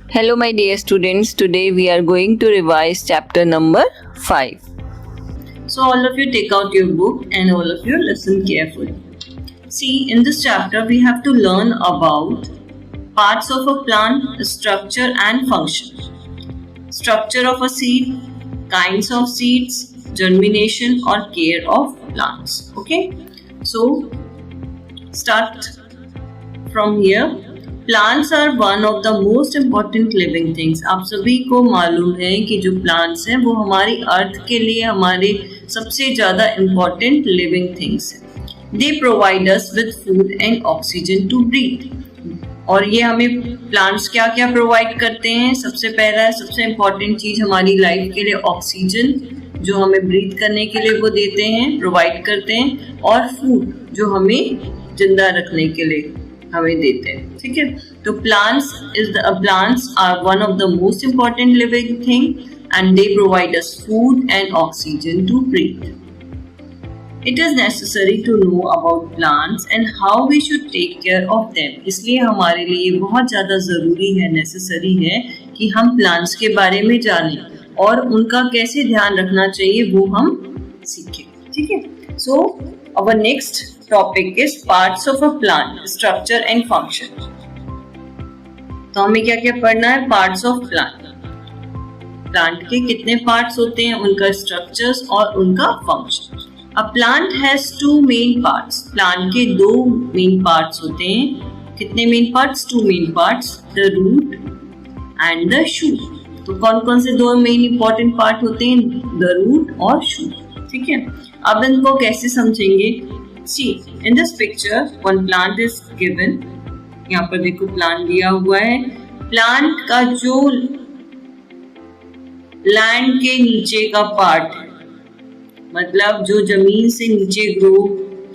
Hello, my dear students. Today we are going to revise chapter number 5. So, all of you take out your book and all of you listen carefully. See, in this chapter, we have to learn about parts of a plant, structure and function. Structure of a seed, kinds of seeds, germination or care of plants. Okay, so start from here. Plants are one of the most important living things. आप सभी को मालूम है कि जो plants हैं वो हमारी अर्थ के लिए हमारे सबसे ज़्यादा इम्पॉर्टेंट लिविंग थिंग्स हैं. They provide us with food and oxygen to breathe. और ये हमें प्लांट्स क्या क्या प्रोवाइड करते हैं? सबसे पहला सबसे इम्पॉर्टेंट चीज़ हमारी लाइफ के लिए ऑक्सीजन, जो हमें ब्रीथ करने के लिए वो देते हैं, प्रोवाइड करते हैं, और फूड जो हमें जिंदा रखने के लिए हमें देते हैं. ठीक है, तो plants are one of the most important living thing and they provide us food and oxygen to breathe. It is necessary to know about plants and how we should take care of them. इसलिए हमारे लिए बहुत ज़्यादा ज़रूरी है, necessary है कि हम प्लांट्स के बारे में जानें और उनका कैसे ध्यान रखना चाहिए वो हम सीखें. ठीक है, सो our next topic is parts of a plant, structure and function. तो हमें क्या क्या पढ़ना है? Parts of plant. प्लांट के कितने पार्ट्स होते हैं, उनका स्ट्रक्चर्स और उनका function. A plant has two main parts. Plant के दो मेन पार्ट्स होते हैं. कितने main parts? Two main parts, the root and the shoot. तो कौन कौन से दो मेन इंपॉर्टेंट पार्ट होते हैं? द रूट और शूट. ठीक है, अब इनको कैसे समझेंगे? See, in this picture, one plant is given. यहाँ पर देखो प्लांट दिया हुआ है. प्लांट का जो लैंड के नीचे का पार्ट है, मतलब जो जमीन से नीचे ग्रो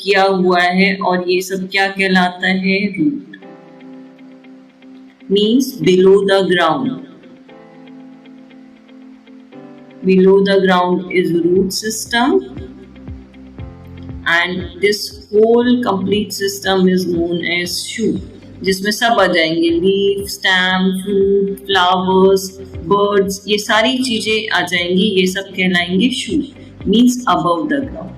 किया हुआ है, और ये सब क्या कहलाता है? Root. Means below the ground. Below the ground is root system and this whole complete system is known as shoot, जिसमें सब आ जाएंगे. Leaf, stem, fruit, flowers, birds, ये सारी चीजें आ जाएंगी. ये सब कहलाएंगे shoot, means above the ground.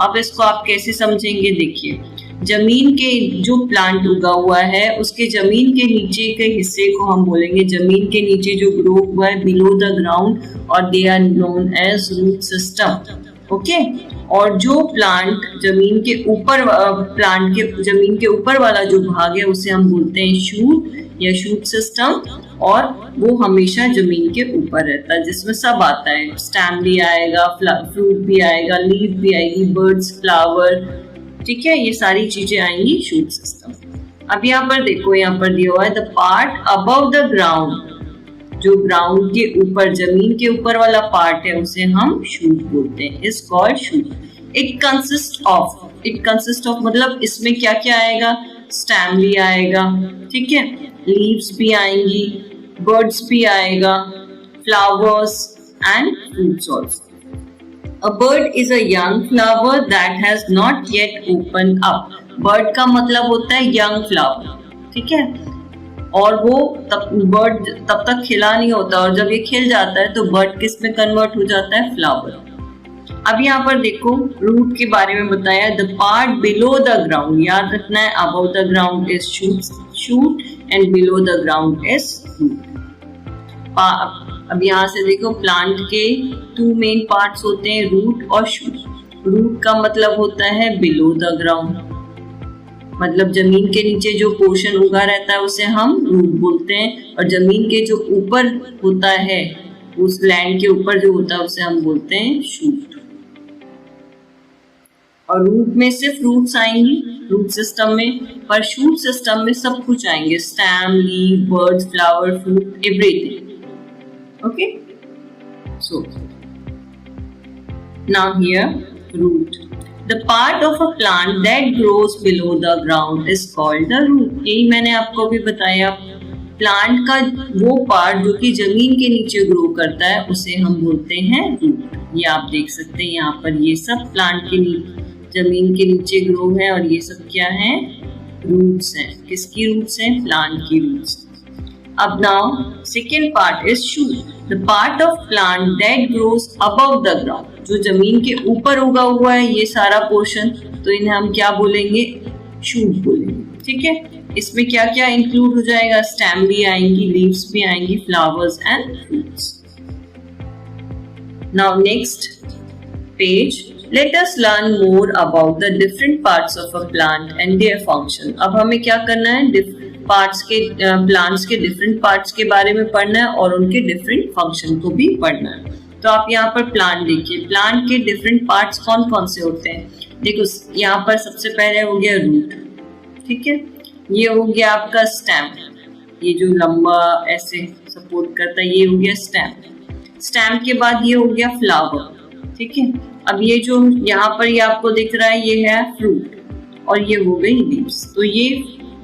अब इसको आप कैसे समझेंगे? देखिए, जमीन के जो प्लांट उगा हुआ है उसके जमीन के नीचे के हिस्से को हम बोलेंगे, जमीन के नीचे जो ग्रो हुआ है, बिलो द ग्राउंड, और they are known as root system. Okay, और जो प्लांट जमीन के ऊपर, प्लांट के जमीन के ऊपर वाला जो भाग है उसे हम बोलते हैं शूट या शूट सिस्टम, और वो हमेशा जमीन के ऊपर रहता है, जिसमें सब आता है. स्टेम भी आएगा, फ्रूट भी आएगा, लीफ भी आएगी, बर्ड्स, फ्लावर. ठीक है, ये सारी चीजें आएंगी शूट सिस्टम. अब यहाँ पर देखो, यहाँ पर दिया हुआ है the part above the ground. जो ग्राउंड के ऊपर, जमीन के ऊपर वाला पार्ट है उसे हम शूट बोलते हैं, is called shoot. It consist of मतलब इसमें क्या क्या आएगा? स्टेम भी आएगा, ठीक है, लीव्स भी आएंगी, बर्ड्स भी आएगा, flowers and fruits also. A bird is a young flower that has not yet opened up. Bird का मतलब होता है young flower, ठीक है, और वो बर्ड तब तक खिला नहीं होता, और जब ये खिल जाता है तो बर्ड किस में कन्वर्ट हो जाता है? फ्लावर. अब यहाँ पर देखो, रूट के बारे में बताया, the part below the ground. याद रखना है, above the ground is shoot and below the ground is root. अब यहाँ से देखो, प्लांट के टू मेन पार्ट्स होते हैं, रूट और शूट. रूट का मतलब होता है बिलो द ग्राउंड, मतलब जमीन के नीचे जो पोर्शन उगा रहता है उसे हम रूट बोलते हैं, और जमीन के जो ऊपर होता है, उस लैंड के ऊपर जो होता है उसे हम बोलते हैं शूट. और रूट में सिर्फ रूट्स आएंगी रूट सिस्टम में, पर शूट सिस्टम में सब कुछ आएंगे, stem, leaf, birds, flower, fruit, everything. Okay, so now here root. The part of a plant that grows below the ground is called the root. यही मैंने आपको भी बताया, प्लांट का वो पार्ट जो कि जमीन के नीचे ग्रो करता है उसे हम बोलते हैं रूट. ये आप देख सकते हैं यहाँ पर, ये सब प्लांट के जमीन के नीचे ग्रो है, और ये सब क्या है? रूट्स हैं. किसकी रूट्स हैं? प्लांट की रूट्स. अब now second part is shoot, the part of plant that grows above the ground, जो जमीन के ऊपर उगा हुआ है ये सारा पोर्शन, तो इन्हें हम क्या बोलेंगे, शूट बोलेंगे। ठीक है, इसमें क्या क्या इंक्लूड हो जाएगा, स्टेम भी आएंगी, लीव्स भी आएंगी, flowers and fruits. Now next page, let us learn more about the different parts of a plant and their function। अब हमें क्या करना है, पार्ट्स के प्लांट्स के डिफरेंट पार्ट्स के बारे में पढ़ना है और उनके डिफरेंट फंक्शन को भी पढ़ना है। तो आप यहाँ पर प्लांट देखिए, प्लांट के डिफरेंट पार्ट्स कौन कौन से होते हैं। देखो यहाँ पर सबसे पहले हो गया रूट, ठीक है, ये हो गया आपका स्टेम, ये जो लंबा ऐसे सपोर्ट करता है ये हो गया स्टेम। स्टेम के बाद ये हो गया फ्लावर, ठीक है। अब ये जो यहाँ पर ये आपको दिख रहा है ये है फ्रूट और ये हो गई लीव्स। तो ये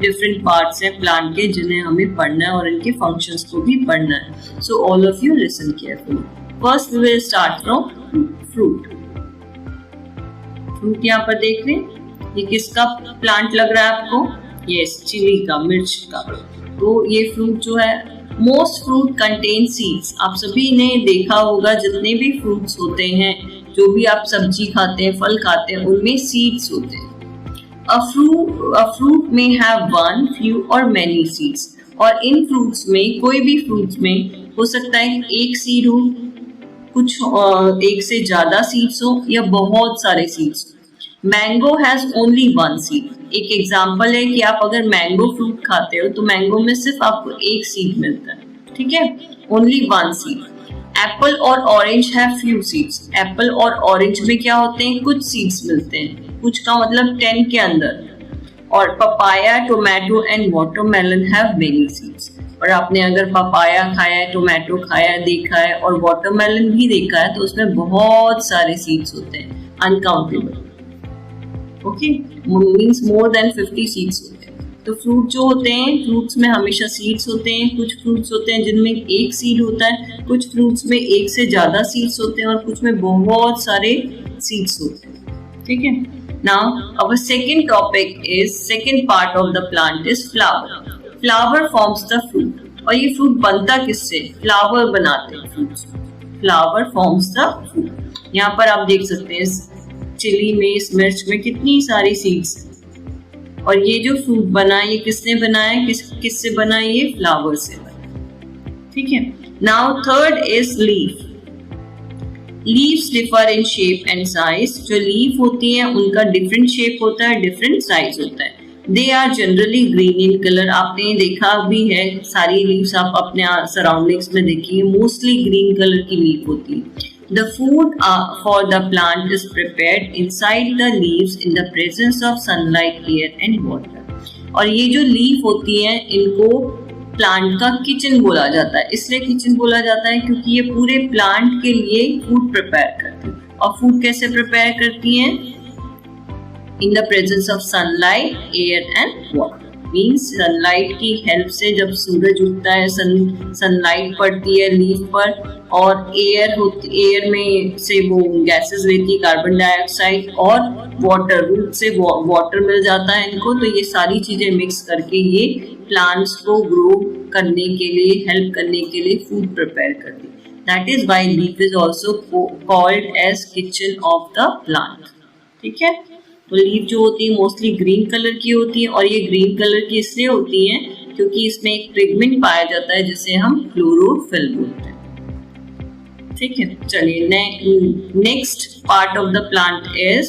डिफरेंट पार्ट्स हैं प्लांट के जिन्हें हमें पढ़ना है और इनके फंक्शंस को भी पढ़ना है। So all of you listen carefully. First we will start from fruit. Fruit यहाँ पर देख रहे हैं, ये किसका प्लांट लग रहा है आपको, यस चिली का, मिर्च का। तो ये फ्रूट जो है, मोस्ट फ्रूट कंटेन सीड्स, आप सभी ने देखा होगा जितने भी फ्रूट्स होते हैं, जो भी आप सब्जी खाते हैं, फल खाते हैं, उनमें सीड्स होते हैं। A fruit may have one, few or many seeds। और इन फ्रूट्स में, कोई भी फ्रूट्स में हो सकता है एक सीड हो, कुछ एक से ज्यादा सीड्स हो या बहुत सारे सीड्स हो। Mango has only one seed. एक एग्जांपल है कि आप अगर मैंगो फ्रूट खाते हो तो मैंगो में सिर्फ आपको एक सीड मिलता है, ठीक है, ओनली वन सीड। एप्पल और orange have few seeds. Apple और ऑरेंज में क्या होते हैं, कुछ सीड्स मिलते हैं, कुछ का मतलब 10 के अंदर। और papaya, tomato and watermelon have many seeds. और आपने अगर पपाया खाया है, टोमेटो खाया है, देखा है और वाटरमेलन भी देखा है तो उसमें बहुत सारे सीड्स होते हैं, uncountable, okay, means more than 50 seeds होते हैं। तो फ्रूट जो होते हैं, फ्रूट्स में हमेशा सीड्स होते हैं। कुछ फ्रूट्स होते हैं जिनमें एक सीड होता है, कुछ फ्रूट्स में एक से ज्यादा सीड्स होते हैं और कुछ में बहुत सारे सीड्स होते हैं, ठीक है। Now our second topic is, second part of the plant is flower। flower forms the fruit। और ये फ्रूट बनता किससे, फ्लावर बनाते हैं fruits. flower forms the fruit। यहाँ पर आप देख सकते हैं चिली में, इस मिर्च में कितनी सारी सीड्स, और ये जो फ्रूट बना ये किसने बनाया, किससे बना, ये फ्लावर से बना, ठीक है। Now third is leaf. Leaves differ in shape and size. जो लीफ होती है उनका डिफरेंट शेप होता है, डिफरेंट साइज होता है। They are generally green in colour. आपने देखा भी है, सारी लीव्स आप अपने सराउंडिंग्स में देखिए, मोस्टली ग्रीन कलर की लीफ होती है। The food for the plant is prepared inside the leaves in the presence of sunlight, air and water। और ये जो लीफ होती हैं इनको प्लांट का किचन बोला जाता है। इसलिए किचन बोला जाता है क्योंकि ये पूरे प्लांट के लिए फूड प्रिपेयर करती है। और फूड कैसे प्रिपेयर करती हैं, in the presence of sunlight, air and water. Means sunlight की हेल्प से, जब सूरज उगता है सनलाइट पड़ती है लीफ पर, और एयर में से वो गैसेस रहती है, कार्बन डाइऑक्साइड, और वाटर, रूट से वाटर मिल जाता है इनको। तो ये सारी चीजें मिक्स करके ये प्लांट्स को ग्रो करने के लिए, हेल्प करने के लिए फूड प्रिपेयर करती है। That is why leaf is also called as kitchen of the plant, ठीक है। तो लीफ जो होती है मोस्टली ग्रीन कलर की होती है, और ये ग्रीन कलर की इसलिए होती है क्योंकि इसमें एक पिगमेंट पाया जाता है जिसे हम क्लोरोफिल बोलते हैं, ठीक है। चलिए next part of the plant is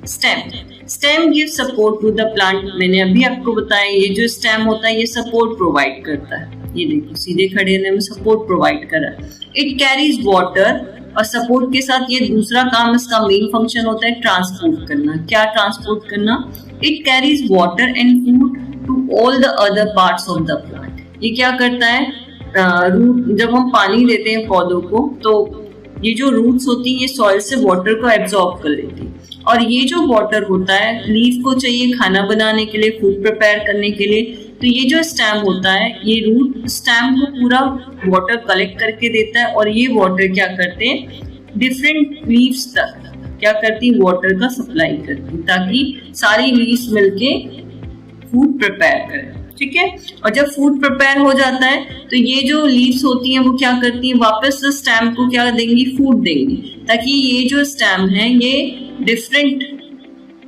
stem. Stem give support to the plant. मैंने अभी आपको बताया ये जो स्टेम होता है ये सपोर्ट प्रोवाइड करता है। ये देखो सीधे खड़े रहने में सपोर्ट प्रोवाइड कर रहा है। इट कैरीज वाटर, और सपोर्ट के साथ ये दूसरा काम, इसका मेन फंक्शन होता है ट्रांसपोर्ट करना। क्या ट्रांसपोर्ट करना, it carries water and food to all the other parts of the plant. ये क्या करता है, रूट, जब हम पानी देते हैं पौधों को तो ये जो रूट्स होती है ये सॉइल से वाटर को एब्जॉर्ब कर लेती है, और ये जो वाटर होता है लीफ को चाहिए खाना बनाने के लिए, फूड प्रिपेयर करने के लिए। तो ये जो स्टेम होता है, ये रूट स्टेम को पूरा वाटर कलेक्ट करके देता है, और ये वाटर क्या करते हैं, डिफरेंट लीव्स तक क्या करती है, वाटर का सप्लाई करती है, ताकि सारी लीव्स मिलके फूड प्रिपेयर करें। ठीक है। और जब फूड प्रिपेयर हो जाता है तो ये जो लीव्स होती हैं वो क्या करती हैं, वापस स्टेम को क्या देंगी, फूड देंगी, ताकि ये जो स्टेम है ये डिफरेंट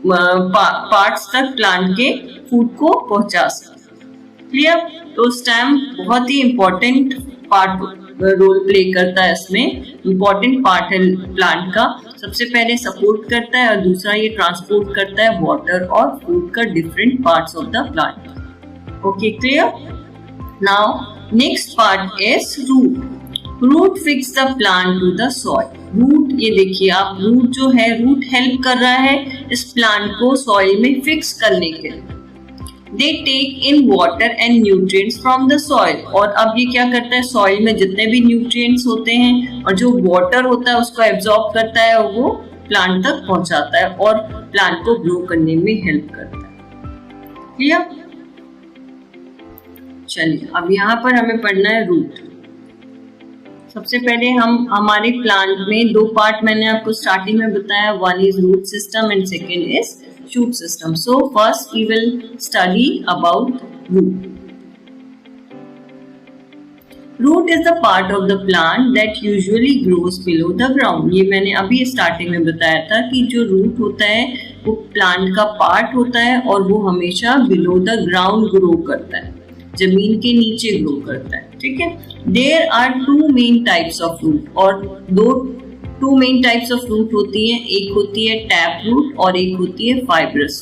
पार्ट्स तक प्लांट के फूड को पहुंचा सके। क्लियर। तो स्टेम बहुत ही इंपॉर्टेंट पार्ट रोल प्ले करता है, इसमें इंपॉर्टेंट पार्ट है प्लांट का। सबसे पहले सपोर्ट करता है और दूसरा ये ट्रांसपोर्ट करता है वाटर और फूड का different parts of the plant. Okay, clear? Now, next part is root. Root fix the plant to the soil. Root, ये देखिए आप, root जो है, root help कर रहा है इस plant को soil में fix करने के लिए। They take in water and nutrients from the soil. और अब ये क्या करता है, soil में जितने भी nutrients होते हैं और जो water होता है उसको absorb करता है और वो plant तक पहुंचाता है और plant को grow करने में help करता है। Clear? चलिए अब यहाँ पर हमें पढ़ना है रूट। सबसे पहले हम हमारे प्लांट में दो पार्ट मैंने आपको स्टार्टिंग में बताया, one is root system and second is shoot system. So first we will study about root. Root is the part of the plant that usually grows below the ground. ये मैंने अभी starting में बताया था कि जो रूट होता है वो प्लांट का पार्ट होता है और वो हमेशा बिलो द ग्राउंड ग्रो करता है, जमीन के नीचे ग्रो करता है। ठीक है। There are two main types of root, और two main types of root होती हैं, एक होती है टैप रूट और एक होती है फाइब्रस।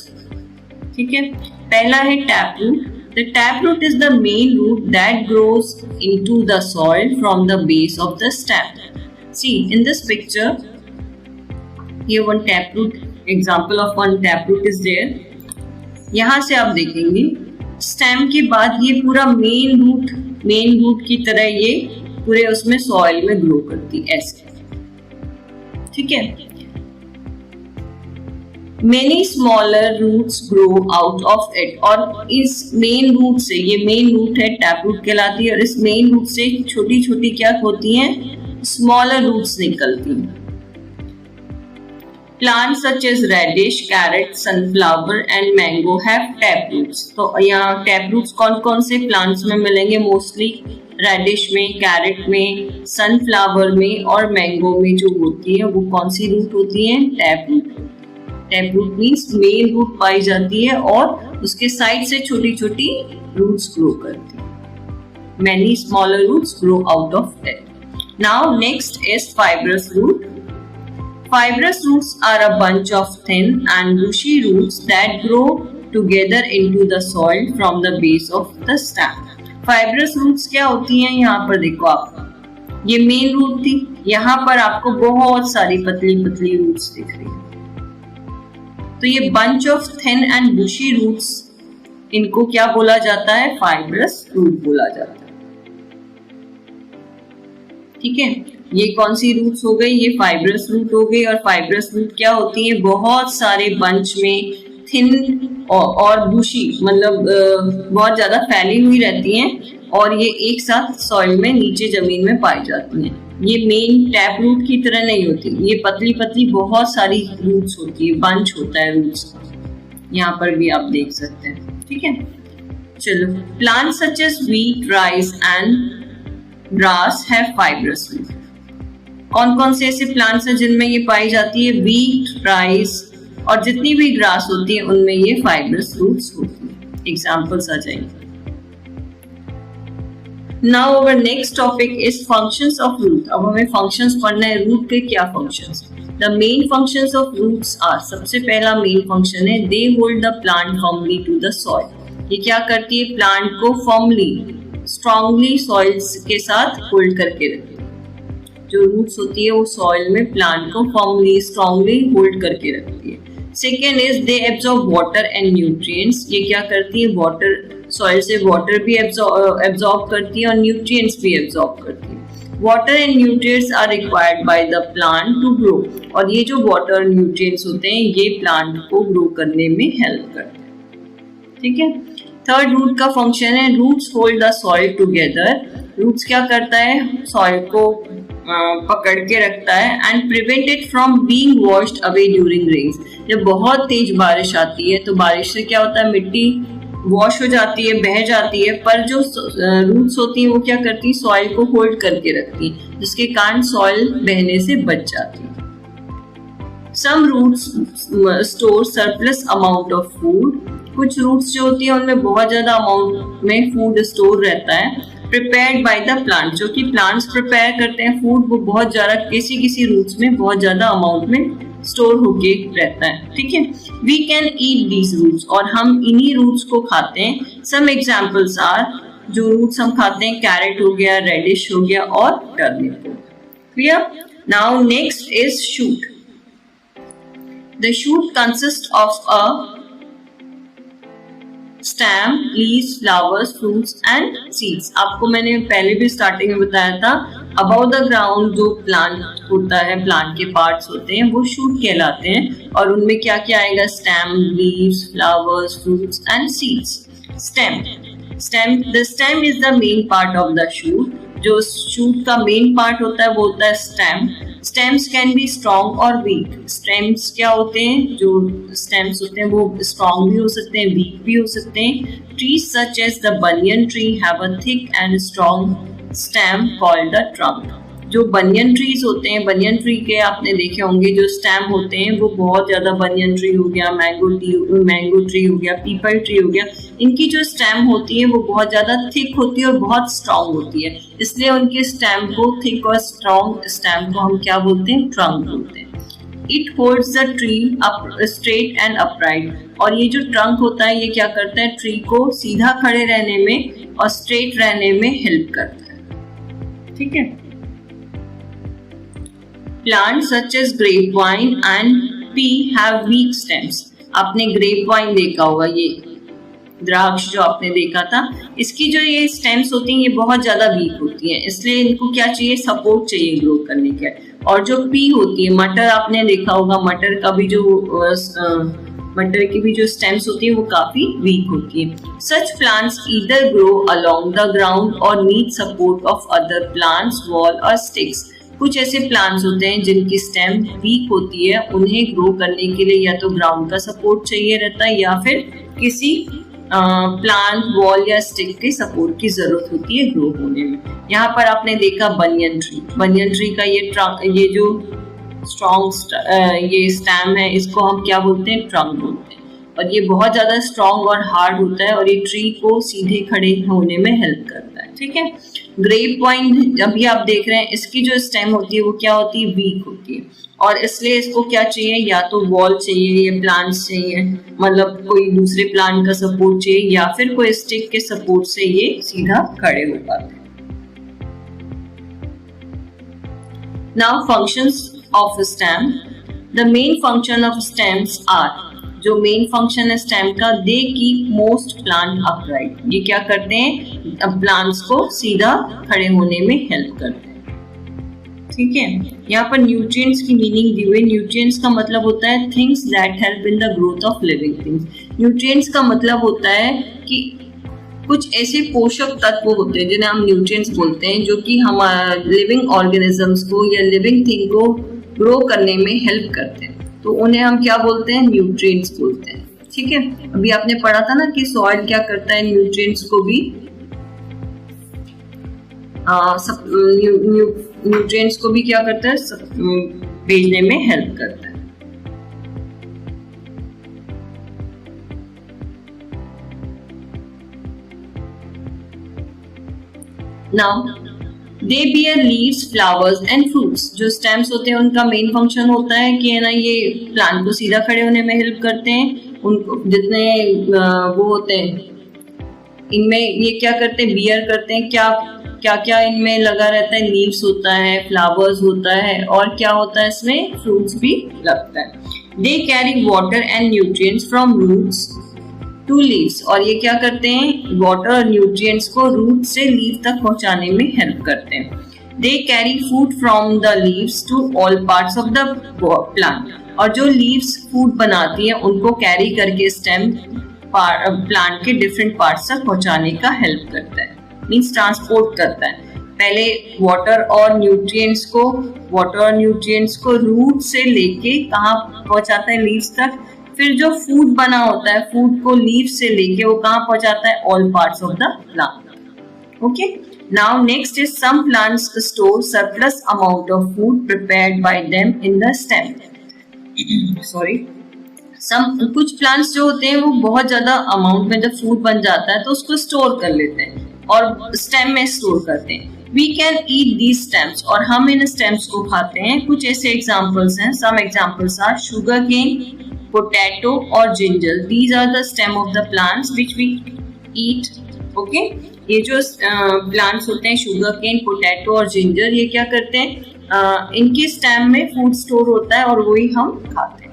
ठीक है। पहला है tap root. The tap root is the main root that grows into the soil from the base of the stem. See in this picture ये one tap root, example of one tap root is there. यहां से आप देखेंगे stem के बाद ये पूरा main root की तरह ये पूरे उसमें सॉइल में ग्रो करती ऐसे। ठीक है। Many smaller roots grow out of it, और इस मेन रूट से, ये मेन रूट है टैप रूट कहलाती है, और इस मेन रूट से छोटी छोटी क्या होती हैं, स्मॉलर रूट्स निकलती हैं। Plants such as radish, carrot, sunflower and mango have tap roots. तो यहाँ tap roots कौन कौन से plants में मिलेंगे, मोस्टली रेडिश में, कैरेट में, सनफ्लावर में और मैंगो में जो होती है वो कौन सी रूट होती है, tap root. Tap root means main root पाई जाती है और उसके साइड से छोटी छोटी रूट्स ग्रो करती है। Many smaller roots grow out of it. Now next is fibrous root. Fibrous roots are a bunch of thin and bushy roots that grow together into the soil from the base of the stem. Fibrous roots क्या होती हैं, यहाँ पर देखो आप, ये main root थी, यहाँ पर आपको बहुत सारी पतली पतली रूट्स दिख रही है। तो ये bunch of thin and bushy roots, इनको क्या बोला जाता है, fibrous root बोला जाता है। ठीक है। ये कौन सी रूट्स हो गई, ये फाइब्रस रूट हो गई। और फाइब्रस रूट क्या होती है, बहुत सारे बंच में, थिन और बुशी, मतलब बहुत ज्यादा फैली हुई रहती हैं और ये एक साथ सॉइल में नीचे जमीन में पाई जाती हैं। ये मेन टैप रूट की तरह नहीं होती, ये पतली पतली बहुत सारी रूट्स होती है, बंच होता है रूट्स का, यहाँ पर भी आप देख सकते हैं। ठीक है। चलो, plant such as wheat, rice and grass have fibrous root. कौन कौन से ऐसे प्लांट्स हैं जिनमें ये पाई जाती है, व्हीट, राइस और जितनी भी ग्रास होती है उनमें ये फाइब्रस रूट्स होती है। एग्जांपल्स आ जाएंगे। Now our next topic is functions of root. अब हमें फंक्शंस पढ़ना है, रूट के क्या functions. The main functions of roots are, सबसे पहला मेन फंक्शन है, they hold the plant firmly to the soil. ये क्या करती है, प्लांट को फर्मली, स्ट्रांगली सॉइल के साथ होल्ड करके रखती है। जो रूट्स होती है वो सॉइल में प्लांट को फर्मली, स्ट्रांगली होल्ड करके रखती है। Second is they absorb water and nutrients. ये क्या करती है, वाटर, सॉइल से वाटर भी एब्जॉर्ब करती है और न्यूट्रिएंट्स भी एब्जॉर्ब करती है। Water and nutrients are required by the plant to grow, और ये जो वाटर और न्यूट्रिएंट्स होते हैं ये प्लांट को ग्रो करने में हेल्प करते हैं। ठीक है। थर्ड रूट का फंक्शन है, roots hold the soil together. Roots क्या करता है, सॉइल को पकड़ के रखता है and prevent it from being washed away during rains. जब बहुत तेज बारिश आती है तो बारिश से क्या होता है, मिट्टी वॉश हो जाती है, बह जाती है, पर जो रूट्स होती हैं वो क्या करती है, सॉइल को होल्ड करके रखती है, जिसके कारण सॉइल बहने से बच जाती है। Some roots store surplus amount of food, कुछ रूट्स जो होती है उनमें बहुत ज्यादा अमाउंट में फूड स्टोर रहता है। प्रिपेयर्ड बाय द प्लांट, जो कि प्लांट्स प्रिपेयर करते हैं फूड, वो बहुत ज्यादा किसी रूट्स में बहुत ज्यादा अमाउंट में स्टोर होके रहता है। ठीक है, we can eat these roots, और हम इन्हीं रूट्स को खाते हैं। सम एग्जाम्पल्स आर, जो रूट्स हम खाते हैं, कैरेट हो गया, रेडिश हो गया और टर्निप हो गया। Clear? Now next is shoot. The shoot consists of a stem, leaves, flowers, fruits and seeds. आपको मैंने पहले भी स्टार्टिंग में बताया था, above the ground जो प्लांट होता है, प्लांट के पार्ट्स होते हैं, वो शूट कहलाते हैं। और उनमें क्या क्या आएगा, stem, leaves, flowers, fruits and seeds. The stem is the main part of the shoot. जो शूट का मेन पार्ट होता है वो होता है stem. Stems can be strong और वीक। स्टेम्स क्या होते हैं, जो स्टेम्स होते हैं वो स्ट्रॉन्ग भी हो सकते हैं, वीक भी हो सकते हैं। Trees such as the banyan tree have a thick and strong stem called the trunk. जो बनियन ट्रीज होते हैं, बनियन ट्री के आपने देखे होंगे जो स्टेम होते हैं वो बहुत ज्यादा, बनियन ट्री हो गया, मैंगो ट्री हो गया, पीपल ट्री हो गया, इनकी जो स्टेम होती है वो बहुत ज्यादा थिक होती है और बहुत स्ट्रांग होती है, इसलिए उनके स्टेम को, थिक और स्ट्रांग स्टेम को हम क्या बोलते हैं, ट्रंक बोलते हैं। It holds the tree up straight and upright, और ये जो ट्रंक होता है ये क्या करता है, ट्री को सीधा खड़े रहने में और स्ट्रेट रहने में हेल्प करता है। ठीक है। Plants such as grapevine and pea have weak stems. आपने grapevine देखा होगा, ये द्राक्ष जो आपने देखा था, इसकी जो ये स्टेम्स होती हैं ये बहुत ज्यादा वीक होती हैं, इसलिए इनको क्या चाहिए, सपोर्ट चाहिए ग्रो करने के। और जो पी होती है, मटर आपने देखा होगा, मटर की भी जो स्टेम्स होती है वो काफी वीक होती है। Such plants either grow along the ground or need support of other plants, wall or sticks. कुछ ऐसे प्लांट्स होते हैं जिनकी स्टेम वीक होती है, उन्हें ग्रो करने के लिए या तो ग्राउंड का सपोर्ट चाहिए रहता है या फिर किसी प्लांट, वॉल या स्टिक के सपोर्ट की जरूरत होती है ग्रो होने में। यहाँ पर आपने देखा बनियन ट्री का ये जो स्ट्रॉन्ग ये स्टेम है, इसको हम क्या बोलते हैं, ट्रंक बोलते हैं, और ये बहुत ज्यादा स्ट्रॉन्ग और हार्ड होता है और ये ट्री को सीधे खड़े होने में हेल्प करता है। ठीक है। ग्रेप वाइन अभी आप देख रहे हैं, इसकी जो स्टेम होती है वो क्या होती है, वीक होती है, और इसलिए इसको क्या चाहिए, या तो वॉल चाहिए या प्लांट्स चाहिए, मतलब कोई दूसरे प्लांट का सपोर्ट चाहिए या फिर कोई स्टिक के सपोर्ट से ये सीधा खड़े हो पाते हैं। Now functions of stem. The main function of stems are, जो मेन फंक्शन है स्टेम का, they keep most plant upright. ये क्या करते हैं, प्लांट्स को सीधा खड़े होने में हेल्प करते हैं। ठीक है। यहाँ पर न्यूट्रिएंट्स की मीनिंग दी हुई। न्यूट्रिएंट्स का मतलब होता है things that help in the growth of living things. Nutrients का मतलब होता है कि कुछ ऐसे पोषक तत्व होते हैं जिन्हें हम न्यूट्रिएंट्स बोलते हैं, जो कि हमारे लिविंग ऑर्गेनिजम्स को या लिविंग थिंग को ग्रो करने में हेल्प करते हैं, तो उन्हें हम क्या बोलते हैं, न्यूट्रिएंट्स बोलते हैं। ठीक है। अभी आपने पढ़ा था ना कि सॉइल क्या करता है, न्यूट्रिएंट्स को भी न्यूट्रिएंट्स को भी क्या करता है, भेजने में हेल्प करता है। Now they beer leaves, flowers and fruits. जो स्टेम्स होते हैं उनका मेन फंक्शन होता है कि है ना, ये प्लांट को सीधा खड़े होने में हेल्प करते हैं। उनको जितने वो होते हैं इनमें, ये क्या करते हैं, बियर करते हैं। क्या इनमें लगा रहता है, लीव्स होता है, फ्लावर्स होता है, और क्या होता है इसमें, फ्रूट्स भी लगता है। They carry water and nutrients from roots to leaves, और ये क्या करते हैं, वाटर और न्यूट्रिएंट्स को रूट से लीव तक पहुंचाने में हेल्प करते हैं। They carry food from the leaves to all parts of the plant, और जो लीव्स फूड बनाती है उनको कैरी करके स्टेम प्लांट के डिफरेंट पार्ट्स तक पहुंचाने का हेल्प करता है, मीन्स ट्रांसपोर्ट करता है। पहले वाटर और न्यूट्रिएंट्स को रूट से लेके कहाँ पहुंचाता है, लीव्स तक, फिर जो फूड बना होता है, फूड को लीफ से लेके वो कहाँ पहुंचाता है, all parts of the plant. Okay, now next is some plants store surplus amount of food prepared by them in the stem. Sorry, कुछ प्लांट्स जो होते हैं वो बहुत ज्यादा अमाउंट में जब फूड बन जाता है तो उसको स्टोर कर लेते हैं और स्टेम में स्टोर करते हैं। We can eat these stems, और हम इन स्टेम्स को खाते हैं। कुछ ऐसे एग्जाम्पल्स हैं, some examples are sugar cane, potato और ginger. These are the stem of the plants which we eat. Okay, ये जो प्लांट्स होते हैं शुगर केन, पोटैटो और जिंजर, ये क्या करते हैं, इनके स्टेम में फूड स्टोर होता है और वही हम खाते हैं।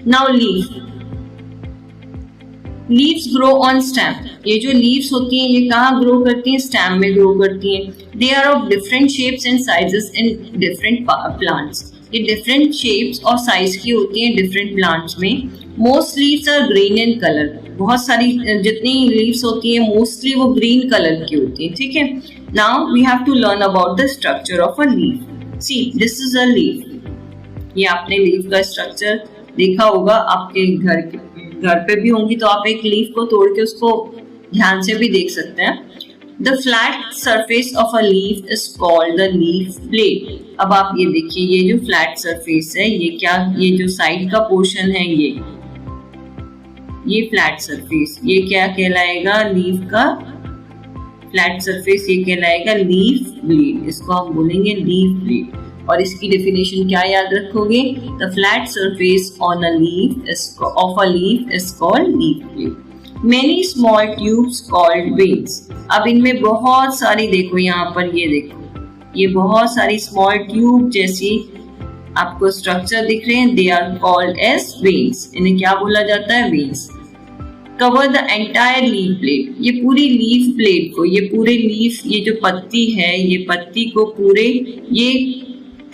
Now leaf. Leaves grow on stem. ये जो leaves होती हैं ये कहाँ grow करती हैं, stem में grow करती हैं। They are of different shapes and sizes in different plants. ये different shapes और size की होती हैं different plants में। Most leaves are green in color. बहुत सारी जितनी leaves होती हैं mostly वो green color की होती हैं, ठीक है। Now we have to learn about the structure of a leaf. See, this is a leaf. ये आपने लीफ का स्ट्रक्चर देखा होगा, आपके घर पे भी होंगी तो आप एक लीफ को तोड़ के उसको ध्यान से भी देख सकते हैं। The flat surface of a leaf is called the leaf plate. अब आप ये देखिए, ये जो फ्लैट सरफेस है ये क्या, ये जो साइड का पोर्शन है ये फ्लैट सरफेस, ये क्या कहलाएगा, लीफ का फ्लैट सरफेस, ये कहलाएगा लीफ ब्लेड। इसको हम बोलेंगे लीफ ब्लेड। और इसकी डेफिनेशन क्या याद रखोगे, the flat surface on a leaf of a leaf is called leaf blade. Many small tubes called veins. अब इनमें बहुत सारी, देखो यहाँ पर ये देखो, ये बहुत सारी स्मॉल ट्यूब जैसी आपको स्ट्रक्चर दिख रहे हैं, they are called as veins. इन्हें क्या बोला जाता है, veins. Cover the entire leaf blade. ये पूरी लीफ ब्लेड को, ये पूरे लीफ, ये जो पत्ती है, ये पत्ती को पूरे ये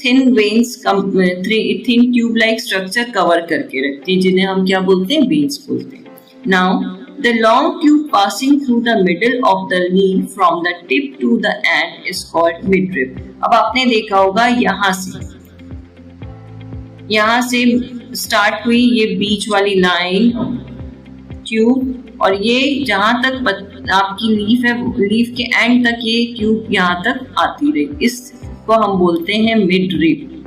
thin veins, thin tube like structure cover करके रखती है, जिन्हें हम क्या बोलते हैं, वेन्स बोलते हैं। Now the long tube passing through the middle of the leaf from the tip to the end is called midrib. अब आपने देखा होगा यहाँ से स्टार्ट हुई ये बीच वाली लाइन ट्यूब, और ये जहां तक आपकी लीफ है, लीफ के एंड तक ये ट्यूब यहाँ तक आती रही, इसको हम बोलते हैं मिड रिप।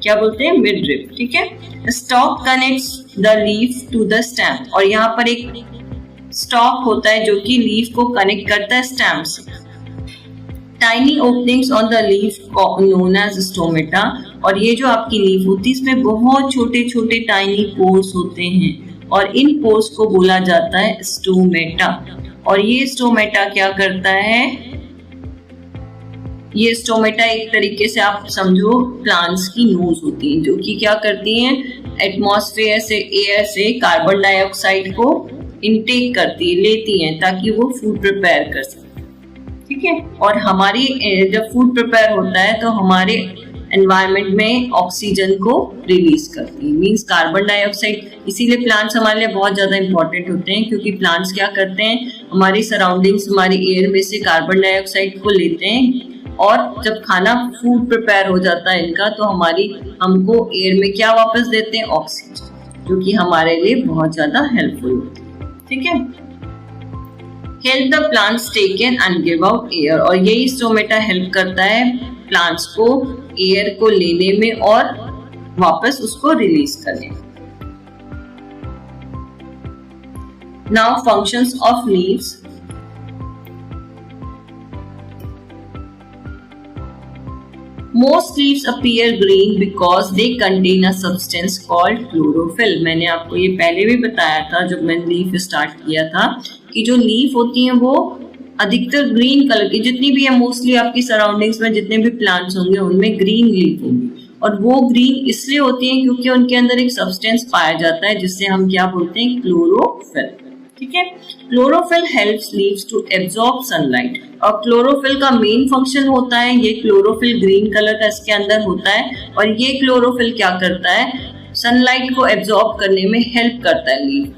क्या बोलते हैं, मिड रिप, ठीक है। Stalk connects the leaf to the stem, और यहाँ पर एक स्टॉक होता है जो कि लीफ को कनेक्ट करता है स्टेम से। Tiny openings on the leaf known as stomata, और ये जो आपकी लीफ होती है इसमें बहुत छोटे छोटे टाइनी पोर्स होते हैं, और इन पोर्स को बोला जाता है स्टोमेटा। और ये स्टोमेटा क्या करता है, ये स्टोमेटा एक तरीके से आप समझो प्लांट्स की नोज होती है, जो कि क्या करती हैं, एटमॉस्फेयर से, एयर से कार्बन डाइऑक्साइड को इनटेक करती है, लेती हैं, ताकि वो फूड प्रिपेयर कर सके, ठीक है। और हमारी जब फूड प्रिपेयर होता है तो हमारे एनवायरनमेंट में ऑक्सीजन को रिलीज करती है, मींस कार्बन डाइऑक्साइड। इसीलिए प्लांट्स हमारे लिए बहुत ज्यादा इंपॉर्टेंट होते हैं, क्योंकि प्लांट्स क्या करते हैं, हमारी सराउंडिंग्स, हमारी एयर में से कार्बन डाइऑक्साइड को लेते हैं, और जब खाना फूड प्रिपेयर हो जाता है इनका, तो हमको एयर में क्या वापस देते हैं, ऑक्सीजन, जो कि हमारे लिए बहुत ज्यादा हेल्पफुल होती है, ठीक है। Help the plants take in and give out air, और यही स्टोमेटा हेल्प करता है प्लांट्स को एयर को लेने में और वापस उसको रिलीज करने में। Now functions of leaves. Most leaves appear green because they contain a substance called chlorophyll. मैंने आपको ये पहले भी बताया था जब मैंने लीफ स्टार्ट किया था, कि जो लीफ होती हैं वो अधिकतर ग्रीन कलर की, जितनी भी है मोस्टली आपकी सराउंडिंग्स में जितने भी प्लांट्स होंगे उनमें ग्रीन लीफ होंगी, और वो ग्रीन इसलिए होती हैं क्योंकि उनके अंदर एक सब्सटेंस पाया जाता है जिससे हम क्या बोलते हैं, क्लोरोफिल, ठीक है। Chlorophyll helps leaves to absorb sunlight, और क्लोरोफिल का मेन फंक्शन होता है, ये क्लोरोफिल ग्रीन कलर का इसके अंदर होता है, और ये क्लोरोफिल क्या करता है, सनलाइट को एब्जॉर्ब करने में हेल्प करता है leaf.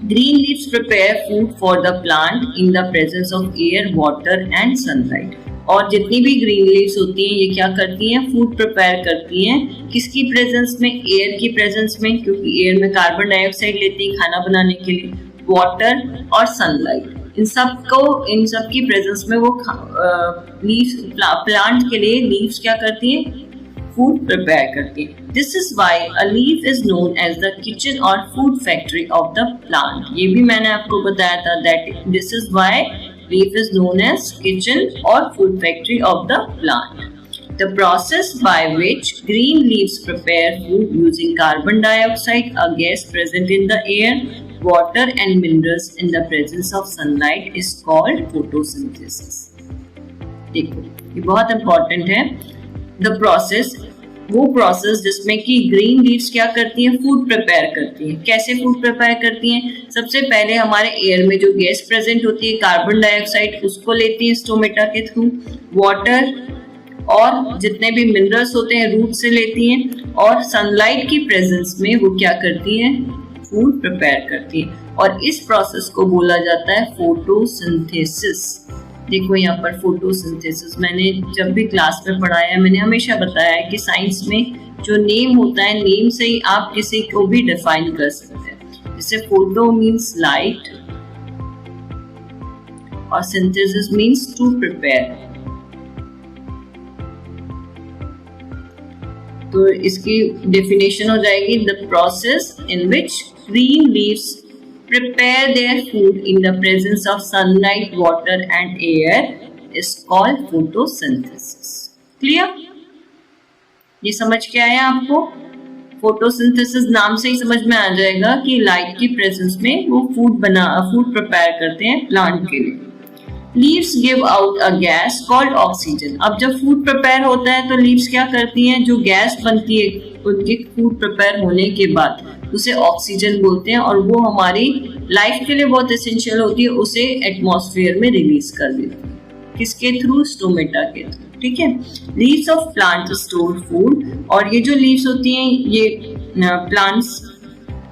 Green leaves prepare food for the plant in the presence of air, water and sunlight. और जितनी भी ग्रीन लीव्स होती हैं ये क्या करती हैं, फूड प्रिपेयर करती हैं किसकी प्रेजेंस में, एयर की प्रेजेंस में, क्योंकि एयर में कार्बन डाइऑक्साइड लेती है खाना बनाने के लिए, वाटर और सनलाइट, इन सब की प्रेजेंस में वो लीव्स प्लांट के लिए लीव्स क्या करती हैं, फूड प्रिपेयर करती है. This is why a leaf is known as the kitchen or food factory of the plant. ये भी मैंने आपको बताया था that this is why leaf is known as kitchen or food factory of the plant. The process by which green leaves prepare food using carbon dioxide, a gas present in the air, water and minerals in the presence of sunlight is called photosynthesis. देखो ये बहुत important है. The process, वो process जिसमें कि green leaves क्या करती हैं, फूड प्रिपेयर करती हैं. कैसे फूड प्रिपेयर करती हैं, सबसे पहले हमारे एयर में जो गैस प्रेजेंट होती है कार्बन डाइऑक्साइड, उसको लेती है स्टोमेटा के थ्रू, वाटर और जितने भी मिनरल्स होते हैं रूट से लेती हैं, और सनलाइट की प्रेजेंस में वो क्या करती हैं, फूड प्रिपेयर करती है. और इस प्रोसेस को बोला जाता है फोटोसिंथेसिस. देखो यहाँ पर फोटोसिंथेसिस मैंने जब भी क्लास में पढ़ाया, मैंने हमेशा बताया है कि साइंस में जो नेम होता है, नेम से ही आप किसी को भी डिफाइन कर सकते हैं. जैसे फोटो मीन्स लाइट और सिंथेसिस मीन्स टू प्रिपेयर. तो इसकी डेफिनेशन हो जाएगी the process in which green leaves prepare their food in the presence of sunlight, water and air is called photosynthesis. Clear? ये समझ के आया आपको? फोटोसिंथेसिस नाम से ही समझ में आ जाएगा कि लाइट की प्रेजेंस में वो फूड प्रिपेयर करते हैं प्लांट के लिए. Leaves give out a gas called oxygen. अब जब फूड प्रिपेयर होता है तो लीव्स क्या करती हैं, जो गैस बनती है उनके फूड प्रिपेयर होने के बाद उसे ऑक्सीजन बोलते हैं, और वो हमारी लाइफ के लिए बहुत एसेंशियल होती है, उसे एटमॉस्फेयर में रिलीज कर देती है. किसके थ्रू, स्टोमेटा के थ्रू. ठीक है. Leaves of plant store food. और ये जो लीव्स होती हैं ये plants,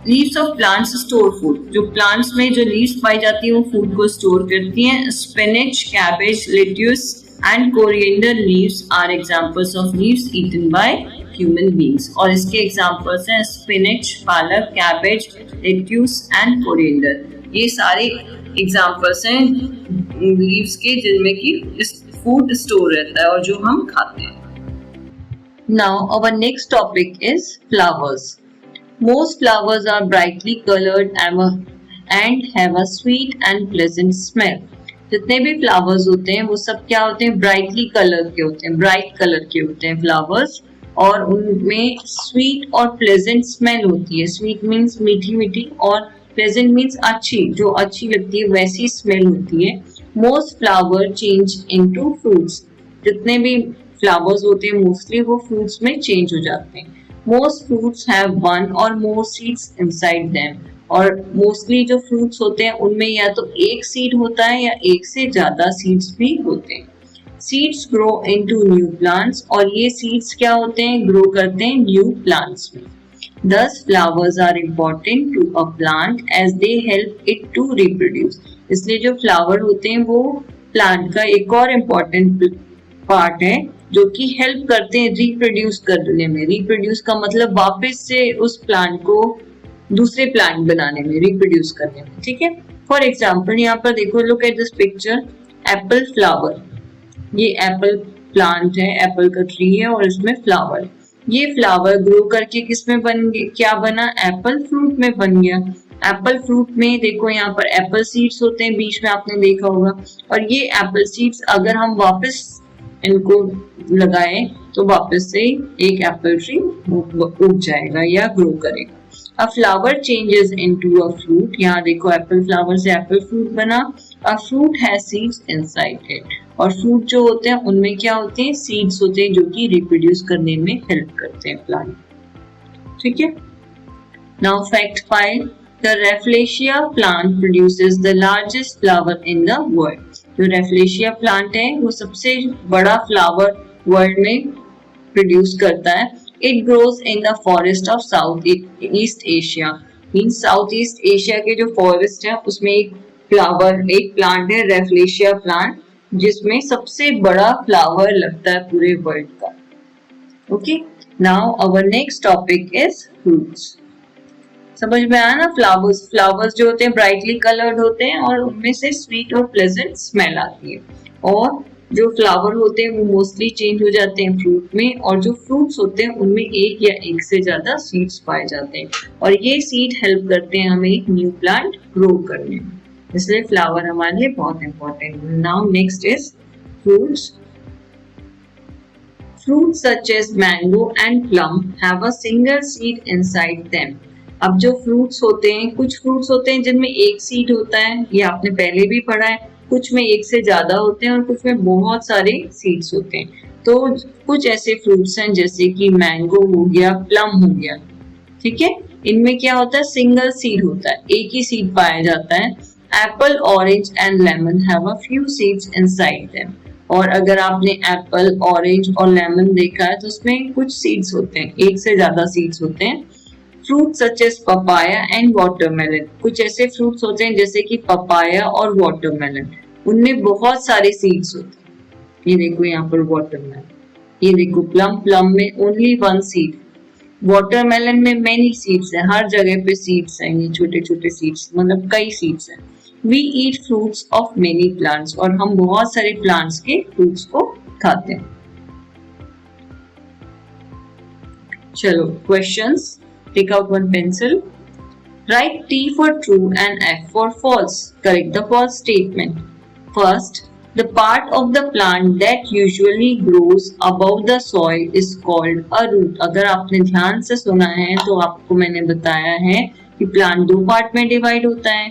leaves of plants store food. जो प्लांट्स में जो लीव्स पाई जाती है वो फूड को स्टोर करती हैं. Spinach, cabbage, lettuce and coriander leaves are examples of leaves eaten by human beings. और इसके एग्जांपल्स हैं स्पिनच, पालक, कैबेज, लेट्यूस एंड कोरिएंडर. ये सारे एग्जांपल्स हैं लीव्स के जिनमें कि फूड स्टोर रहता है और जो हम खाते हैं. Now our next topic is flowers. Most flowers are brightly colored and have a sweet and pleasant smell. जितने भी फ्लावर्स होते हैं वो सब क्या होते हैं, ब्राइटली कलर के होते हैं, ब्राइट कलर के होते हैं फ्लावर्स, और उनमें स्वीट और प्लेजेंट स्मेल होती है. स्वीट मीन्स मीठी मीठी और प्लेजेंट मीन्स अच्छी, जो अच्छी लगती है वैसी स्मेल होती है. Most flower change into fruits. जितने भी फ्लावर्स होते हैं मोस्टली वो फ्रूट्स में चेंज हो जाते हैं. Most fruits have one or more seeds inside them. और मोस्टली जो फ्रूट्स होते हैं उनमें या तो एक सीड होता है या एक से ज्यादा सीड्स भी होते हैं. Seeds grow into new plants. और ये सीड्स क्या होते हैं, ग्रो करते हैं न्यू प्लांट्स में. Thus flowers are important to a plant as they help it to reproduce. इसलिए जो फ्लावर होते हैं वो प्लांट का एक और इम्पोर्टेंट पार्ट है जो कि हेल्प करते हैं रिप्रोड्यूस करने में. रिप्रोड्यूस का मतलब वापस से उस प्लांट को दूसरे प्लांट बनाने में, रिप्रोड्यूस करने में. ठीक है. फॉर एग्जाम्पल यहाँ पर देखो, look at this picture, Apple flower. ये एप्पल प्लांट है, एप्पल का ट्री है और इसमें फ्लावर. ये फ्लावर ग्रो करके किसमें बन गया, क्या बना, एप्पल फ्रूट में बन गया. एप्पल फ्रूट में देखो यहाँ पर एप्पल सीड्स होते हैं, बीच में आपने देखा होगा. और ये एप्पल सीड्स अगर हम वापस इनको लगाएं तो वापस से एक एप्पल ट्री उग जाएगा या ग्रो करेगा. अ flower changes into a fruit. यहाँ देखो एप्पल फ्लावर से एप्पल फ्रूट बना. A fruit has seeds inside it. और फ्रूट जो होते हैं उनमें क्या होते हैं, सीड्स होते हैं जो कि रिप्रोड्यूस करने में हेल्प करते हैं प्लांट. ठीक है. Now fact 5. The Rafflesia plant produces the largest flower in the world. जो रेफ्लेशिया प्लांट है वो सबसे बड़ा फ्लावर वर्ल्ड में प्रोड्यूस करता है. It grows in the forest of south east Asia. In south east Asia के जो फॉरेस्ट है उसमें एक प्लांट है रेफलेशिया प्लांट, जिसमें सबसे बड़ा फ्लावर लगता है पूरे वर्ल्ड का। Okay, now our next topic is fruits. समझ में आया ना? फ्लावर्स जो होते हैं ब्राइटली कलर्ड होते हैं और उनमें से स्वीट और प्लेजेंट स्मेल आती है, और जो फ्लावर होते हैं वो मोस्टली चेंज हो जाते हैं फ्रूट में, और जो फ्रूट्स होते हैं उनमें एक या एक से ज्यादा सीड्स पाए जाते हैं, और ये सीड हेल्प करते हैं हमें एक न्यू प्लांट ग्रो करने में, इसलिए फ्लावर हमारे लिए बहुत इंपॉर्टेंट है। Now next is fruits. Fruits such as mango and plum have a single seed inside them. अब जो फ्रूट्स होते हैं, कुछ फ्रूट्स होते हैं जिनमें एक सीड होता है, ये आपने पहले भी पढ़ा है, कुछ में एक से ज्यादा होते हैं और कुछ में बहुत सारे सीड्स होते हैं। तो कुछ ऐसे फ्रूट्स हैं जैसे कि मैंगो हो गया, प्लम हो गया, ठीक है, इनमें क्या होता है, सिंगल सीड होता है, एक ही सीड पाया जाता है। Apple, orange and lemon have a few seeds inside them. और अगर आपने एप्पल, ऑरेंज और लेमन देखा है तो उसमें कुछ सीड्स होते हैं, एक से ज्यादा सीड्स होते हैं। Fruit such as papaya and watermelon, कुछ ऐसे फ्रूट्स होते हैं जैसे कि पपाया और वाटरमेलन, उनमें बहुत सारे सीड्स होते हैं। ये देखो यहाँ पर वाटरमेलन, ये देखो प्लम में ओनली वन सीड, वाटरमेलन में मेनी सीड्स है, हर जगह पे सीड्स हैं, ये छोटे छोटे सीड्स, मतलब कई सीड्स हैं। We eat fruits of many plants, और हम बहुत सारे प्लांट्स के फ्रूट्स को खाते हैं। चलो questions, take out one pencil, write T for true and F for false, correct the false statement. First, the part of the plant that usually grows above the soil is called a root. अगर आपने ध्यान से सुना है तो आपको मैंने बताया है कि प्लांट दो पार्ट में डिवाइड होता है,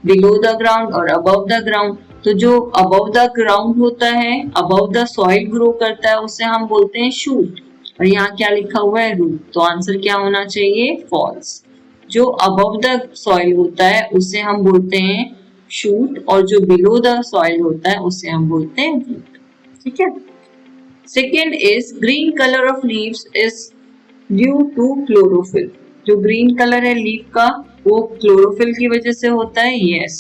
बिलो द ग्राउंड और अबव द ग्राउंड। तो जो अबव द ग्राउंड होता है, अबव द सॉइल ग्रो करता है, उसे हम बोलते हैं शूट, और यहाँ क्या लिखा हुआ है, रूट, तो आंसर क्या होना चाहिए, फॉल्स। जो अबव द सॉइल होता है उसे हम बोलते हैं शूट, और जो बिलो द सॉइल होता है उसे हम बोलते हैं रूट, ठीक है। Second is green colour of leaves is due to chlorophyll, जो ग्रीन कलर है लीफ का वो क्लोरोफिल की वजह से होता है, yes,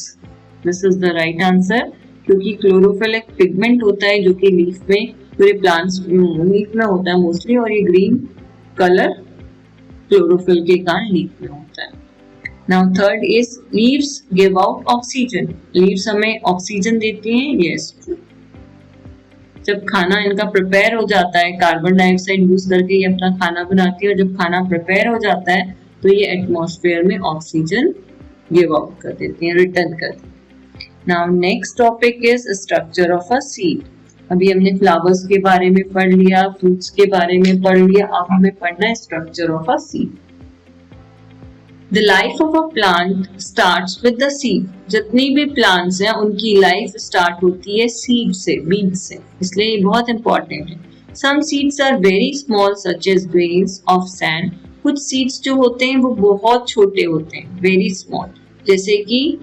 this is the right answer, क्योंकि क्लोरोफिल एक पिगमेंट होता है जो कि लीफ में, पूरे प्लांट्स लीफ में होता है मोस्टली, और ये ग्रीन कलर क्लोरोफिल के कारण लीफ में होता है। Now third is leaves give out oxygen, leaves हमें ऑक्सीजन देती हैं, यस, जब खाना इनका प्रिपेयर हो जाता है, कार्बन डाइऑक्साइड यूज करके ये अपना खाना बनाती है, और जब खाना प्रिपेयर हो जाता है तो ये एटमॉस्फेयर में ऑक्सीजन गिव आउट कर देती है, रिटर्न कर देती है। Now next topic is structure of a seed. अभी हमने फ्लावर्स के बारे में पढ़ लिया, फ्रूट्स के बारे में पढ़ लिया, अब हमें पढ़ना है structure of a seed. The life of a plant starts with the seed. जितनी भी plants हैं उनकी लाइफ स्टार्ट होती है सीड से, बीज से, इसलिए ये बहुत इंपॉर्टेंट है। Some seeds are very small such as grains of sand. कुछ सीड्स जो होते हैं वो बहुत छोटे होते हैं, वेरी स्मॉल, जैसे कि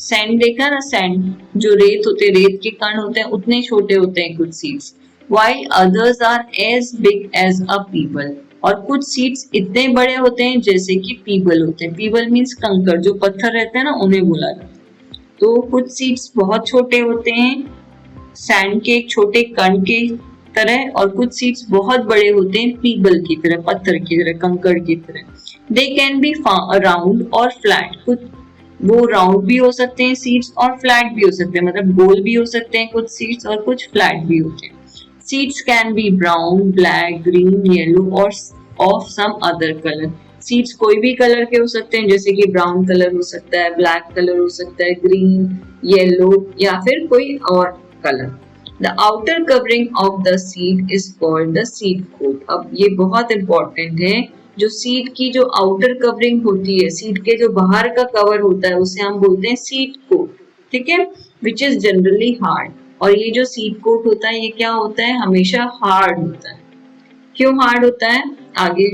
सैंड देखा ना, सैंड जो रेत होते हैं, रेत के कण होते हैं, उतने छोटे होते हैं कुछ seeds. While others are as big as a pebble. और कुछ सीड्स इतने बड़े होते हैं जैसे कि पीबल होते हैं, पीबल मीन्स कंकर, जो पत्थर रहते हैं ना उन्हें बोला जाता है। तो कुछ सीड्स बहुत छोटे होते हैं सैंड के एक छोटे कण के तरह, और कुछ सीड्स बहुत बड़े होते हैं पीबल की तरह, पत्थर की तरह, कंकड़ की तरह। दे कैन बी राउंड और फ्लैट, कुछ वो राउंड भी हो सकते हैं सीड्स और फ्लैट भी हो सकते हैं, मतलब गोल भी हो सकते हैं कुछ सीड्स और कुछ फ्लैट भी होते हैं। Seeds can be brown, black, green, yellow or of some other color. Seeds कोई भी कलर के हो सकते हैं, जैसे कि ब्राउन कलर हो सकता है, ब्लैक कलर हो सकता है, ग्रीन, येलो या फिर कोई और colour. The outer covering of the seed is called the seed coat. अब ये बहुत इंपॉर्टेंट है, जो सीड की जो आउटर कवरिंग होती है, सीड के जो बाहर का कवर होता है उसे हम बोलते हैं सीड कोट, ठीक है, विच इज जनरली हार्ड। और ये जो सीड कोट होता है ये क्या होता है, हमेशा हार्ड होता है। क्यों हार्ड होता है, आगे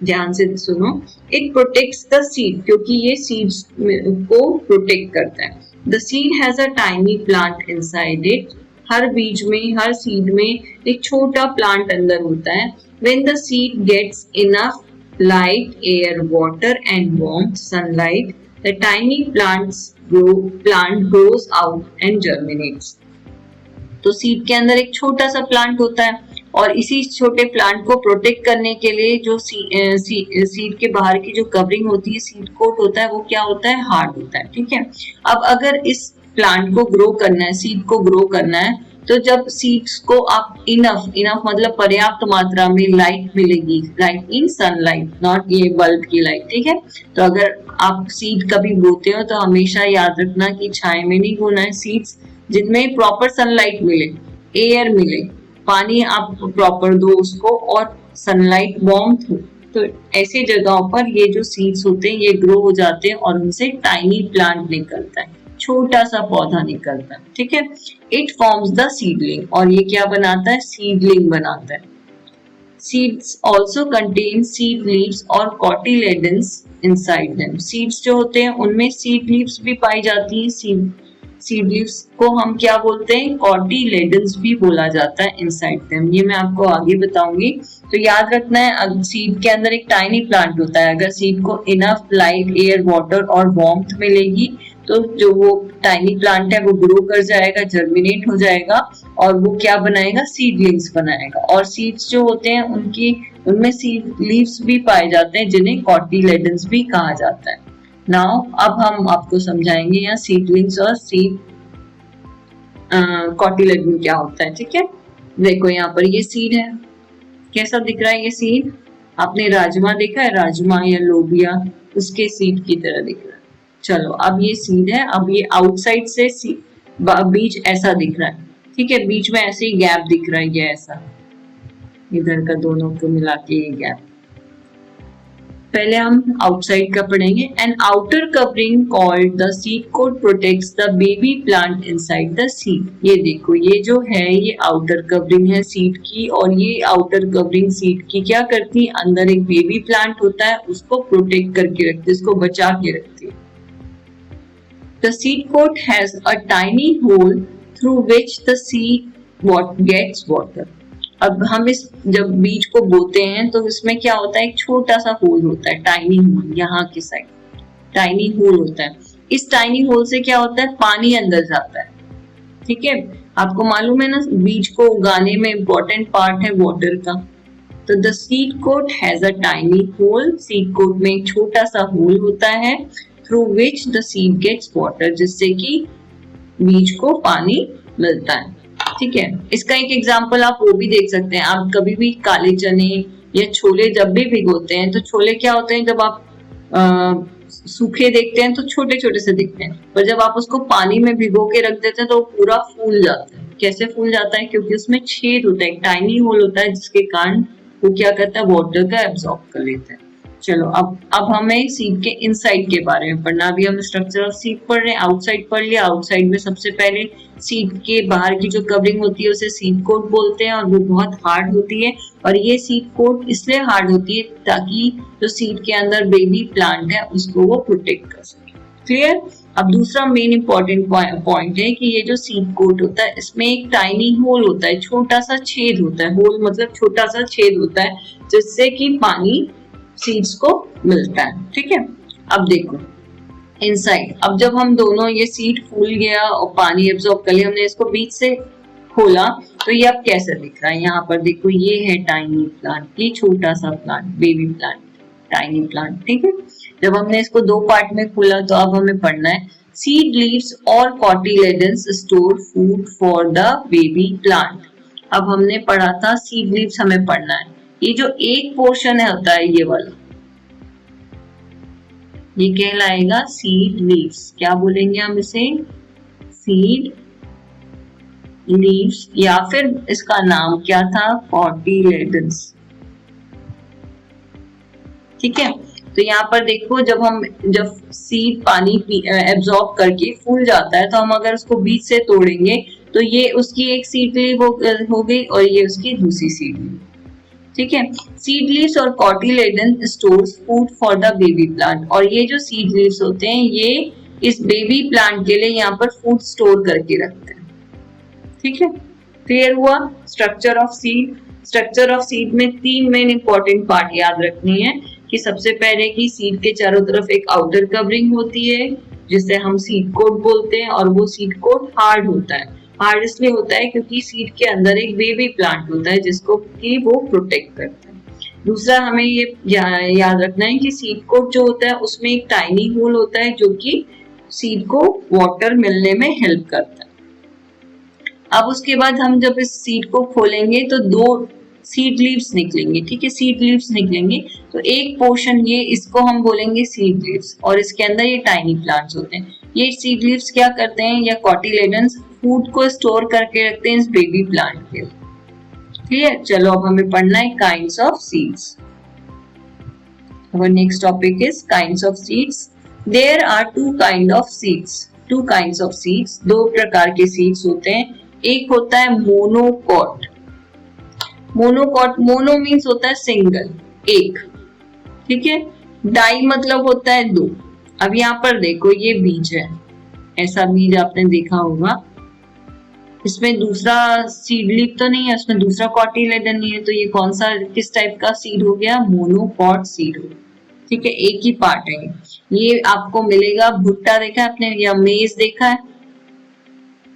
ध्यान से सुनो। इट प्रोटेक्ट्स द सीड, क्योंकि ये सीड्स को प्रोटेक्ट करता है। The seed has a tiny plant inside it, हर बीज में, हर सीड में एक छोटा प्लांट अंदर होता है। When the seed gets enough light, air, water and warmth, sunlight, the tiny plant grows out and germinates. तो सीड के अंदर एक छोटा सा प्लांट होता है और इसी छोटे प्लांट को प्रोटेक्ट करने के लिए जो सीड के बाहर की जो कवरिंग होती है, सीड कोट होता है, वो क्या होता है, हार्ड होता है। ठीक है, अब अगर इस प्लांट को ग्रो करना है, सीड को ग्रो करना है, तो जब सीड्स को आप इनफ मतलब पर्याप्त मात्रा में लाइट मिलेगी, लाइट इन सनलाइट, नॉट ये बल्ब की लाइट। ठीक है, तो अगर आप सीड कभी बोते हो तो हमेशा याद रखना कि छाए में नहीं बोना है। सीड्स जिनमें प्रॉपर सनलाइट मिले, एयर मिले, पानी आप प्रॉपर दो उसको और सनलाइट वार्मथ हो, तो ऐसे जगहों पर ये जो सीड्स होते हैं ये ग्रो हो जाते हैं और उनसे टाइनी प्लांट निकलता है, छोटा सा पौधा निकलता है। ठीक है, इट फॉर्म्स द सीडलिंग, और ये क्या बनाता है, सीडलिंग बनाता है। Seeds also contain seed leaves और कॉटिलेडन्स इनसाइड देम। सीड्स जो होते हैं उनमें सीड लीव्स भी पाई जाती हैं। सीड लीव्स को हम क्या बोलते हैं, कॉटिलेडन्स भी बोला जाता है इनसाइड देम। ये मैं आपको आगे बताऊंगी। तो याद रखना है, सीड के अंदर एक टाइनी प्लांट होता है। अगर सीड को इनफ लाइट, एयर, वाटर और वार्मथ मिलेगी तो जो वो टाइनी प्लांट है वो ग्रो कर जाएगा, जर्मिनेट हो जाएगा और वो क्या बनाएगा, सीडलिंग्स बनाएगा। और सीड्स जो होते हैं उनमें सीड लीव्स भी पाए जाते हैं जिन्हें कॉटिलेडन्स भी कहा जाता है। नाउ अब हम आपको समझाएंगे यहाँ सीडलिंग्स और सीड कॉटिलेडन क्या होता है। ठीक है, देखो यहाँ पर ये सीड है, कैसा दिख रहा है ये सीड, आपने राजमा देखा है, राजमा या लोबिया, उसके सीड की तरह दिख रहा है। चलो अब ये सीड है, अब ये आउटसाइड से बीज ऐसा दिख रहा है। ठीक है, बीच में ऐसे ही गैप दिख रहा है, ये ऐसा इधर का दोनों को मिला के ये गैप। पहले हम आउटसाइड का पढ़ेंगे। An outer covering called the seed coat protects the baby plant inside the seed. ये देखो, ये जो है ये आउटर कवरिंग है सीड की, और ये आउटर कवरिंग सीड की क्या करती है, अंदर एक बेबी प्लांट होता है, उसको प्रोटेक्ट करके रखती है, उसको बचा के रखती है। The seed coat has a tiny hole through which the seed gets water. अब हम इस जब बीज को बोते हैं तो इसमें क्या होता है, एक छोटा सा होल होता है, टाइनी होल, यहाँ की साइड टाइनी होल होता है। इस टाइनी होल से क्या होता है, पानी अंदर जाता है। ठीक है, आपको मालूम है ना, बीज को उगाने में इम्पोर्टेंट पार्ट है वाटर का। तो the seed coat has a tiny hole, seed coat में एक छोटा सा होल होता है, through which the seed gets water, जिससे कि बीज को पानी मिलता है। ठीक है, इसका एक एग्जांपल आप वो भी देख सकते हैं। आप कभी भी काले चने या छोले जब भी भिगोते हैं तो छोले क्या होते हैं, जब आप सूखे देखते हैं तो छोटे छोटे से दिखते हैं, पर जब आप उसको पानी में भिगो के रख देते हैं तो वो पूरा फूल जाता है। कैसे फूल जाता है, क्योंकि उसमें छेद होता है, एक टाइनी होल होता है, जिसके कारण वो क्या करता है, वाटर का एब्सॉर्ब कर लेता है। चलो अब हमें सीड के इनसाइड के बारे में पढ़ना। अभी हम स्ट्रक्चर ऑफ सीड पढ़ रहे हैं, आउटसाइड पढ़ लिया। आउटसाइड में सबसे पहले सीड के बाहर की जो कवरिंग होती है उसे सीड कोट बोलते हैं, और वो बहुत हार्ड होती है। और ये सीड कोट इसलिए हार्ड होती है ताकि जो सीड के अंदर बेबी प्लांट है उसको वो प्रोटेक्ट कर सके। क्लियर। अब दूसरा मेन इंपॉर्टेंट पॉइंट है कि ये जो सीड कोट होता है इसमें एक टाइनी होल होता है, छोटा सा छेद होता है। होल मतलब छोटा सा छेद होता है, जिससे कि पानी सीड्स को मिलता है। ठीक है, अब देखो इनसाइड, अब जब हम दोनों, ये सीड फूल गया और पानी एब्जॉर्ब कर लिया, हमने इसको बीच से खोला तो ये अब कैसे दिख रहा है, यहाँ पर देखो ये है टाइनी प्लांट, ये छोटा सा plant, baby plant, tiny plant. ठीक है, जब हमने इसको दो पार्ट में खोला तो अब हमें पढ़ना है सीड लीव्स और cotyledons store food for the baby plant. अब हमने पढ़ा था सीड लीव्स हमें पढ़ना है, ये जो एक पोर्शन है होता है ये वाला, ये कहलाएगा सीड लीव्स। क्या बोलेंगे हम इसे, सीड लीव्स, या फिर इसका नाम क्या था, कॉटिलेडन्स। ठीक है, तो यहाँ पर देखो जब सीड पानी एब्जॉर्ब करके फूल जाता है तो हम अगर उसको बीच से तोड़ेंगे तो ये उसकी एक सीड लीव हो गई और ये उसकी दूसरी सीड लीव। ठीक है, सीड लीव्स और cotyledon stores food for the baby plant, और ये जो सीड लीव्स होते हैं ये इस बेबी प्लांट के लिए यहाँ पर फूड स्टोर करके रखते हैं। ठीक है, क्लियर हुआ। Structure of seed, structure of seed में तीन मेन इंपॉर्टेंट पार्ट याद रखनी है कि सबसे पहले कि सीड के चारों तरफ एक आउटर कवरिंग होती है जिसे हम सीड कोट बोलते हैं, और वो सीड कोट हार्ड होता है। हार्ड इसलिए होता है क्योंकि सीड के अंदर एक बेबी प्लांट होता है जिसको कि वो प्रोटेक्ट करता है। दूसरा हमें ये याद रखना है कि सीड कोट जो होता है उसमें एक टाइनी होल होता है जो कि सीड को वाटर मिलने में हेल्प करता है। अब उसके बाद हम जब इस सीड को खोलेंगे तो दो सीड लीव्स निकलेंगे, ठीक है, सीड लीव्स निकलेंगे। तो एक पोर्शन ये इसको हम बोलेंगे सीड लीव्स, और इसके अंदर ये टाइनी प्लांट्स होते हैं। ये सीड लीव्स क्या करते हैं, या कॉटिलेडन्स फूड को स्टोर करके रखते हैं इस बेबी प्लांट के। क्लियर? चलो अब हमें पढ़ना है kinds of seeds. Our next topic is kinds of seeds. There are two kind of seeds. Two kinds of seeds. दो प्रकार के seeds होते हैं। एक होता है मोनोकॉट। मोनोकॉट, मोनो मीन्स होता है सिंगल, एक, ठीक है। डाई मतलब होता है दो। अब यहाँ पर देखो ये बीज है, ऐसा बीज आपने देखा होगा। इसमें दूसरा सीड लीफ तो नहीं है, उसमें दूसरा कॉटिलेडन नहीं है, तो ये कौन सा किस टाइप का सीड हो गया, मोनोकॉट सीड हो गया, ठीक है, एक ही पार्ट है। ये आपको मिलेगा, भुट्टा देखा है आपने या मेज देखा है,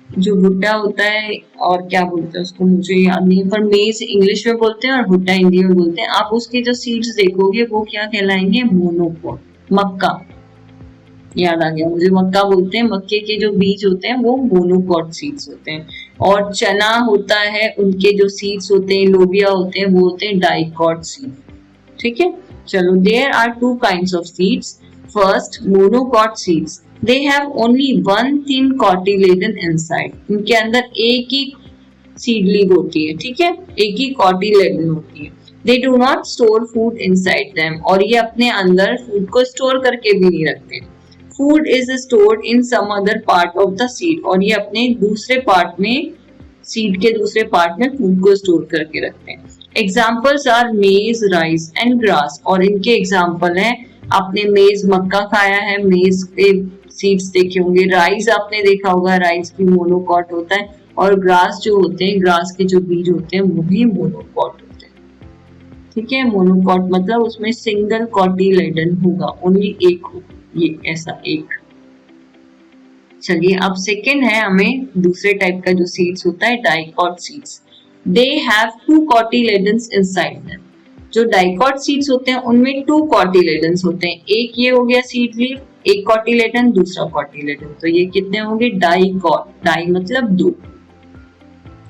जो भुट्टा होता है, और क्या बोलते हैं उसको मुझे याद नहीं, पर मेज इंग्लिश में बोलते हैं और भुट्टा हिंदी में बोलते हैं। आप उसके जो सीड्स देखोगे वो क्या कहलाएंगे, मोनोकॉट। मक्का, याद आ गया मुझे, मक्का बोलते हैं, मक्के के जो बीज होते हैं वो मोनोकॉट सीड्स होते हैं। और चना होता है, उनके जो सीड्स होते हैं, लोबिया होते हैं, वो होते हैं डाइकॉट सीड, ठीक है। चलो, there are two kinds of seeds. First, monocot seeds, they have only one thin cotyledon inside. इनके अंदर एक ही सीड लीव होती है, ठीक है, एक ही कॉटिलेडन होती है। They do not store food inside them, और ये अपने अंदर फूड को स्टोर करके भी नहीं रखते। Food is stored in some other part of the seed, और ये अपने दूसरे पार्ट में, सीड के दूसरे पार्ट में फूड को स्टोर करके रखते हैं। एग्जाम्पल्स आर मेज, राइस एंड ग्रास, और इनके एग्जाम्पल हैं, आपने मेज मक्का खाया है, मेज के सीड्स देखे होंगे, राइस आपने देखा होगा, राइस भी मोनोकॉट होता है, और ग्रास जो होते हैं, ग्रास के जो बीज होते हैं वो भी मोनोकॉट होते हैं, ठीक है। मोनोकॉट मतलब उसमें सिंगल कॉटिलेडन होगा, ओनली एक होगा, ये ऐसा एक। चलिए, अब सेकेंड है हमें दूसरे टाइप का जो सीड्स होता है, dicot seeds. They have two cotyledons inside them. जो डाइकॉट सीड्स होते हैं उनमें टू कॉटिलेडन्स होते हैं, एक ये हो गया सीड लीफ, एक कॉटिलेडन, दूसरा कॉटिलेडन, तो ये कितने होंगे, डाइकॉट, डाई मतलब दो,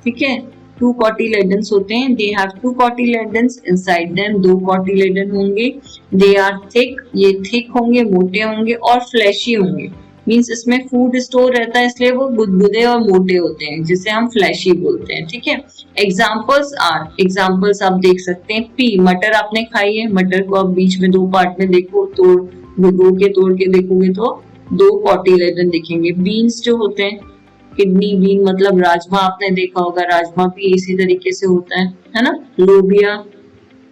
ठीक है, टू कॉटिलेडन्स होते हैं। They have two cotyledons inside them, दो कॉटिलेडन होंगे। दे आर थिक, ये थिक होंगे, मोटे होंगे, और फ्लैशी होंगे, मींस इसमें फूड स्टोर रहता है इसलिए वो गुदगुदे और मोटे होते हैं, जिसे हम फ्लैशी बोलते हैं, ठीक है। एग्जाम्पल्स आर, एग्जाम्पल्स आप देख सकते हैं, पी, मटर आपने खाई है, मटर को आप बीच में दो पार्ट में देखो, भिगो के तोड़ के देखोगे तो दो कॉटिलेडन दिखेंगे। बीन्स जो होते हैं, किडनी बीन मतलब राजमा आपने देखा होगा, राजमा भी इसी तरीके से होता है ना। लोबिया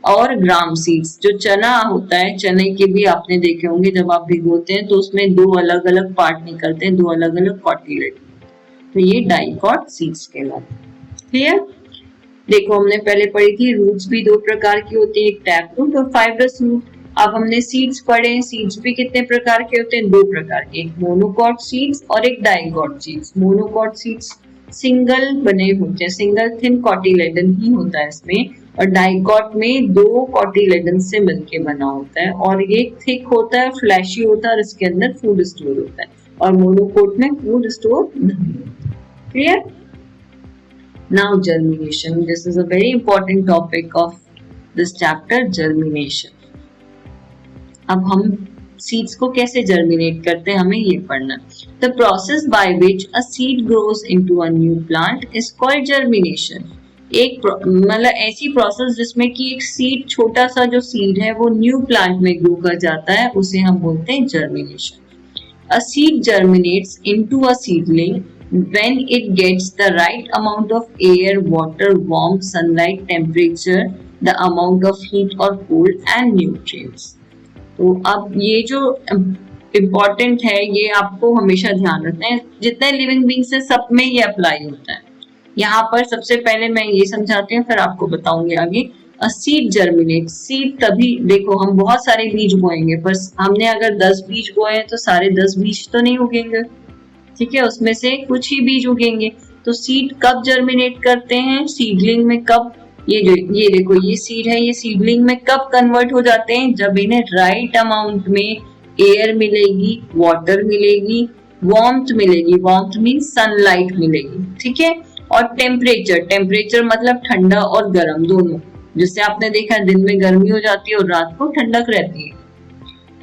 और ग्राम सीड्स, जो चना होता है, चने के भी आपने देखे होंगे, जब आप भिगोते हैं तो उसमें दो अलग अलग पार्ट निकलते हैं, दो अलग अलग कॉटिलेडन, तो ये डाइकॉट सीड्स कहलाते हैं। क्लियर? देखो, हमने पहले पढ़ी थी रूट्स भी दो प्रकार की होती है, एक टैप रूट और फाइब्रस रूट। अब हमने सीड्स पढ़े, सीड्स भी कितने प्रकार के होते हैं, दो प्रकार के, एक मोनोकॉट सीड्स और एक dicot seeds. Monocot seeds single बने होते हैं, सिंगल थिन कॉटिलेडन ही होता है इसमें, और डाइकॉट में दो कॉटिलेडन से मिलके बना होता है, और ये थिक होता है, फ्लैशी होता है, और इसके अंदर फूड स्टोर होता है, और मोनोकॉट में फूड स्टोर नहीं होता। Clear? Now germination. This is a very important topic of this chapter, germination. अब हम सीड्स को कैसे जर्मिनेट करते हैं हमें ये पढ़ना। The process by which a seed grows into a new plant is called germination. एक मतलब ऐसी प्रोसेस जिसमें कि एक सीड, छोटा सा जो सीड है वो न्यू प्लांट में ग्रो कर जाता है, उसे हम बोलते हैं germination. A seed germinates into a seedling when it gets the right amount of air, water, warmth, sunlight, temperature, the amount of heat or cold and nutrients. तो अब ये जो इम्पोर्टेंट है, ये आपको हमेशा ध्यान रखना है, जितने लिविंग बींग्स है सब में ये अप्लाई होता है। यहाँ पर सबसे पहले मैं ये समझाती हूँ, फिर आपको बताऊंगी आगे। अ सीड जर्मिनेट, सीड तभी, देखो हम बहुत सारे बीज बोएंगे पर हमने अगर 10 बीज बोए तो सारे 10 बीज तो नहीं उगेंगे, ठीक है, उसमें से कुछ ही बीज उगेंगे। तो सीड कब जर्मिनेट करते हैं, सीडलिंग में कब, ये देखो ये सीड है, ये सीडलिंग में कब कन्वर्ट हो जाते हैं, जब इन्हें राइट अमाउंट में एयर मिलेगी, वाटर मिलेगी, वार्मथ मिलेगी, वार्मथ मीन सनलाइट मिलेगी, ठीक है, और टेम्परेचर, टेम्परेचर मतलब ठंडा और गर्म दोनों, जिससे आपने देखा दिन में गर्मी हो जाती है और रात को ठंडक रहती है।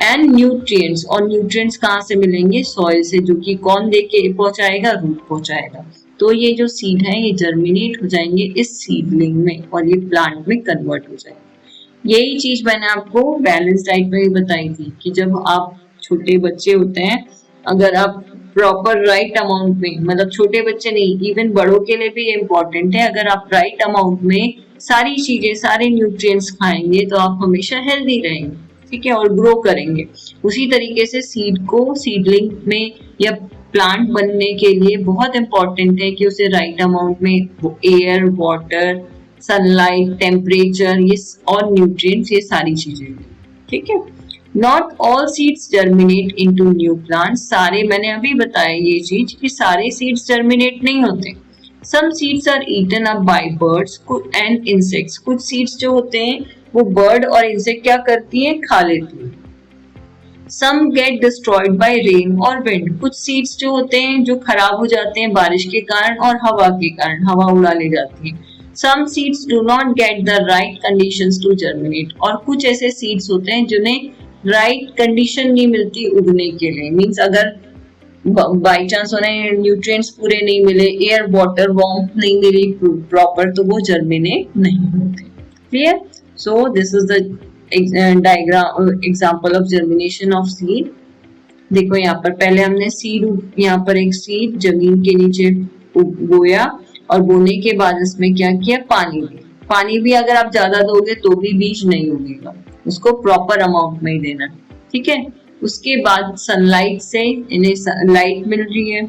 एंड न्यूट्रिएंट्स, और न्यूट्रिएंट्स कहाँ से मिलेंगे, सॉइल से, जो कि कौन देके पहुंचाएगा, रूट पहुंचाएगा। तो ये जो सीड है ये जर्मिनेट हो जाएंगे इस सीडलिंग में और ये प्लांट में कन्वर्ट हो जाएंगे। यही चीज मैंने आपको बैलेंस डाइट में भी बताई थी कि जब आप छोटे बच्चे होते हैं, अगर आप प्रॉपर राइट अमाउंट में, मतलब छोटे बच्चे नहीं, इवन बड़ों के लिए भी ये इम्पोर्टेंट है, अगर आप राइट अमाउंट में सारी चीजें, सारे न्यूट्रिएंट्स खाएंगे तो आप हमेशा हेल्दी रहेंगे, ठीक है, और ग्रो करेंगे। उसी तरीके से सीड को सीडलिंग में या प्लांट बनने के लिए बहुत इंपॉर्टेंट है कि उसे राइट अमाउंट में एयर, वाटर, सनलाइट, टेम्परेचर, ये और न्यूट्रिएंट्स, ये सारी चीजें, ठीक है। Not all seeds germinate into new plants, सारे, मैंने अभी बताया ये चीज कि सारे सीड्स जर्मिनेट नहीं होते। Some seeds are eaten up by birds and insects, कुछ सीड्स जो होते हैं वो बर्ड और इंसेक्ट क्या करती हैं, खा लेती हैं। सम गेट डिस्ट्रॉयड बाय रेन और विंड, कुछ सीड्स जो होते हैं जो खराब हो जाते हैं बारिश के कारण और हवा के कारण, हवा उड़ा ले जाती है। Some seeds do not get the right conditions to germinate, और कुछ ऐसे सीड्स होते हैं जिन्हें राइट कंडीशन नहीं मिलती उगने के लिए, मीन्स अगर बाई चांस उन्हें न्यूट्रिएंट्स पूरे नहीं मिले, एयर, वाटर, वार्मथ नहीं मिली प्रॉपर, तो वो जर्मिनेट नहीं होते। Clear? So this is the diagram example of germination of seed. देखो यहाँ पर पहले हमने सीड, यहाँ पर एक सीड जमीन के नीचे बोया और बोने के बाद इसमें क्या किया, पानी दिया। पानी भी अगर आप ज्यादा दोगे तो भी बीज नहीं उगेगा, उसको प्रॉपर अमाउंट में ही देना, ठीक है। उसके बाद सनलाइट से इन्हें लाइट मिल रही है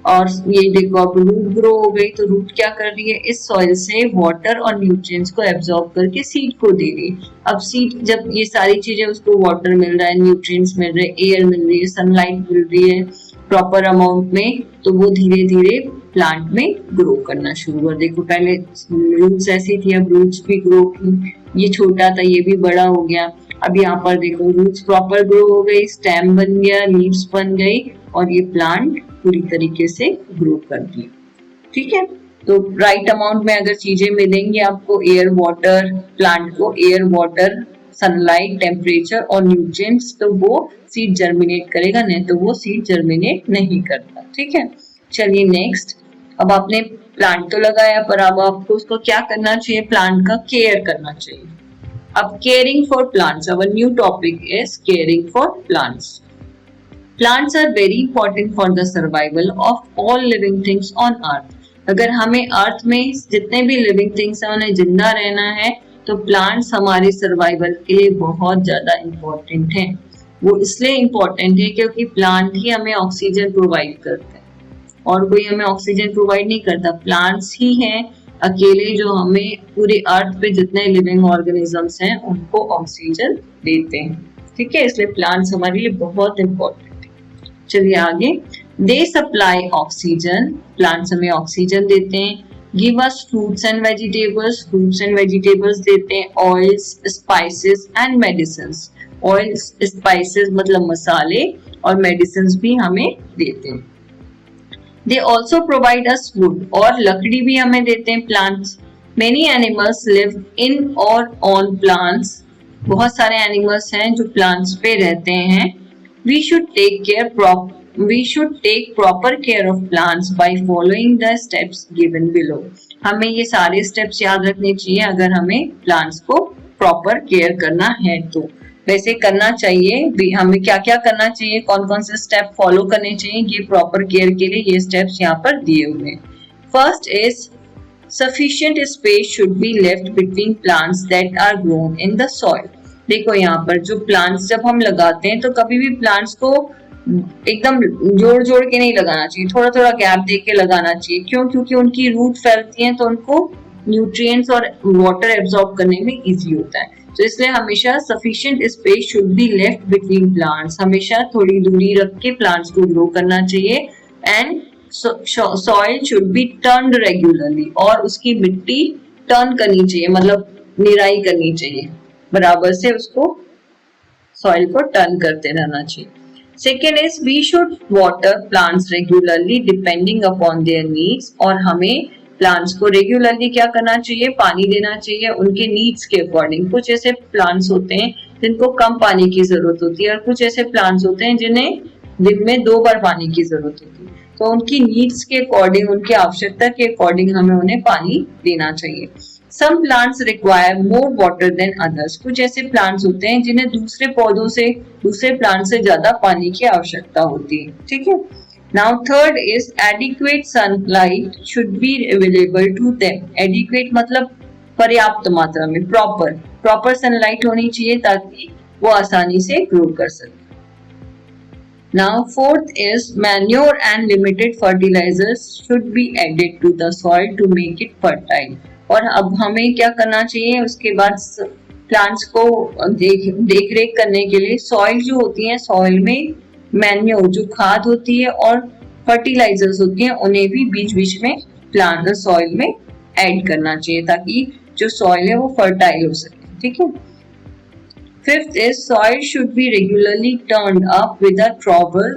और ये देखो अब रूट ग्रो हो गई, तो रूट क्या कर रही है, इस सॉइल से वाटर और न्यूट्रिएंट्स को एब्जॉर्ब करके सीड को दे रही है। अब सीड जब ये सारी चीजें, उसको वाटर मिल रहा है, न्यूट्रिएंट्स मिल रहे हैं, एयर मिल रही है, सनलाइट मिल रही है प्रॉपर अमाउंट में, तो वो धीरे धीरे प्लांट में ग्रो करना शुरू हुआ। देखो पहले रूट्स ऐसी थी, अब रूट्स भी ग्रो की, ये छोटा था ये भी बड़ा हो गया। अब यहाँ पर देखो रूट्स प्रॉपर ग्रो हो गई, स्टेम बन गया, लीव्स बन गई और ये प्लांट पूरी तरीके से ग्रो कर दिया, ठीक है। तो राइट अमाउंट में अगर चीजें मिलेंगी आपको, एयर, वाटर, प्लांट को एयर, वाटर, सनलाइट, टेम्परेचर और न्यूट्रिएंट्स, तो वो सीड जर्मिनेट करेगा, नहीं तो वो सीड जर्मिनेट नहीं करता, ठीक है। चलिए नेक्स्ट, अब आपने प्लांट तो लगाया पर अब आपको उसको क्या करना चाहिए, प्लांट का केयर करना चाहिए। अब caring for plants, our new topic is caring for plants. Plants are very important for the survival of all living things on earth. अगर हमें अर्थ में जितने भी लिविंग थिंग्स हैं उन्हें जिंदा रहना है तो प्लांट्स हमारे सर्वाइवल के लिए बहुत ज्यादा इंपॉर्टेंट हैं। वो इसलिए इंपॉर्टेंट है क्योंकि प्लांट ही हमें ऑक्सीजन प्रोवाइड करते हैं और कोई हमें ऑक्सीजन प्रोवाइड नहीं करता, प्लांट्स ही हैं अकेले जो हमें पूरे अर्थ पे जितने लिविंग ऑर्गेनिजम्स हैं उनको ऑक्सीजन देते हैं, ठीक है। इसलिए प्लांट्स हमारे लिए बहुत इंपॉर्टेंट है। चलिए आगे, दे सप्लाई ऑक्सीजन, प्लांट्स हमें ऑक्सीजन देते हैं। Give us fruits and vegetables, fruits and vegetables देते हैं। Oils, spices and medicines, oils, spices मतलब मसाले और मेडिसिन्स भी हमें देते हैं। They also provide us wood, और लकड़ी भी हमें देते हैं plants. Many animals live in or on plants, बहुत सारे एनिमल्स हैं जो प्लांट्स पे रहते हैं। We should take proper care of plants by following the steps given below. हमें ये सारे स्टेप्स याद रखने चाहिए अगर हमें प्लांट्स को प्रॉपर केयर करना है तो। वैसे करना चाहिए, हमें क्या क्या करना चाहिए, कौन कौन से स्टेप फॉलो करने चाहिए ये प्रॉपर केयर के लिए, ये स्टेप्स यहाँ पर दिए हुए हैं। First is sufficient space should be left between plants that are grown in the soil. देखो यहाँ पर जो प्लांट्स जब हम लगाते हैं तो कभी भी प्लांट्स को एकदम जोड़ के नहीं लगाना चाहिए, थोड़ा थोड़ा गैप दे के लगाना चाहिए। क्यों? क्योंकि उनकी रूट फैलती हैं तो उनको न्यूट्रिएंट्स और वाटर एब्जॉर्ब करने में इजी होता है। तो इसलिए हमेशा sufficient space should be left between plants, हमेशा थोड़ी दूरी रख के प्लांट्स को ग्रो करना चाहिए। And soil should be turned regularly, और उसकी मिट्टी टर्न करनी चाहिए, मतलब निराई करनी चाहिए, बराबर से उसको सॉइल को टर्न करते रहना चाहिए। Second is we should water plants regularly depending upon their needs, और हमें प्लांट्स को रेगुलरली क्या करना चाहिए, पानी देना चाहिए उनके नीड्स के अकॉर्डिंग। कुछ ऐसे प्लांट्स होते हैं जिनको कम पानी की जरूरत होती है, और कुछ ऐसे प्लांट्स होते हैं जिन्हें दिन में 2 बार पानी की जरूरत होती है। तो उनकी नीड्स के अकॉर्डिंग, उनकी आवश्यकता के अकॉर्डिंग हमें उन्हें पानी देना चाहिए। Some plants require more water than others, कुछ ऐसे प्लांट्स होते हैं जिन्हें दूसरे पौधों से, दूसरे प्लांट से ज्यादा पानी की आवश्यकता होती है, ठीक है। Now third is adequate sunlight should be available to them. Adequate मतलब पर्याप्त मात्रा में, प्रॉपर सनलाइट होनी चाहिए ताकि वो आसानी से ग्रो कर सके। Now fourth is manure and limited fertilizers should be added to the soil to make it fertile. और अब हमें क्या करना चाहिए, उसके बाद प्लांट्स को देख रेख करने के लिए सॉइल जो होती है, सॉइल में मैन्योर जो खाद होती है और फर्टिलाइजर्स होती हैं, उन्हें भी बीच बीच में प्लांट सॉइल में ऐड करना चाहिए ताकि जो सॉइल है वो फर्टाइल हो सके, ठीक है। Fifth is soil should be regularly turned up with a trowel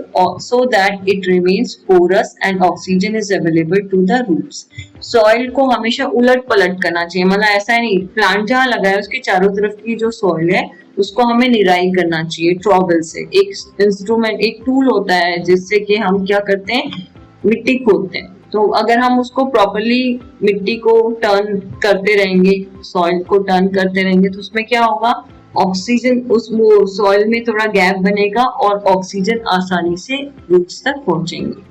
so that it remains porous and oxygen is available to the roots. Soil को हमेशा उलट पलट करना चाहिए, मतलब ऐसा नहीं प्लांट जहाँ लगा है उसके चारों तरफ की जो सॉइल है उसको हमें निराई करना चाहिए ट्रॉवल से। एक इंस्ट्रूमेंट, एक टूल होता है जिससे कि हम क्या करते हैं, मिट्टी खोदते हैं। तो अगर हम उसको प्रॉपरली मिट्टी को टर्न करते रहेंगे, सॉइल को टर्न करते रहेंगे, तो उसमें क्या होगा, ऑक्सीजन उस सॉइल में थोड़ा गैप बनेगा और ऑक्सीजन आसानी से रूट्स तक पहुंचेंगे।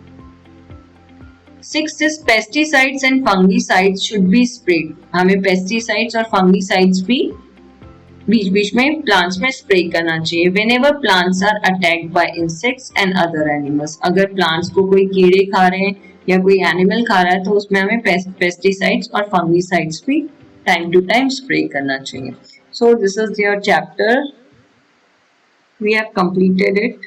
Sixth is pesticides and fungicides should be spread. हमें पेस्टिसाइड्स और फंगीसाइड्स भी बीच बीच में प्लांट्स में स्प्रे करना चाहिए। Whenever plants are attacked by insects and other animals, अगर प्लांट्स को कोई कीड़े खा रहे हैं या कोई एनिमल खा रहा है तो उसमें हमें पेस्टिसाइड्स और फंगीसाइड्स भी टाइम टू टाइम स्प्रे करना चाहिए। So this is your chapter. We have completed it.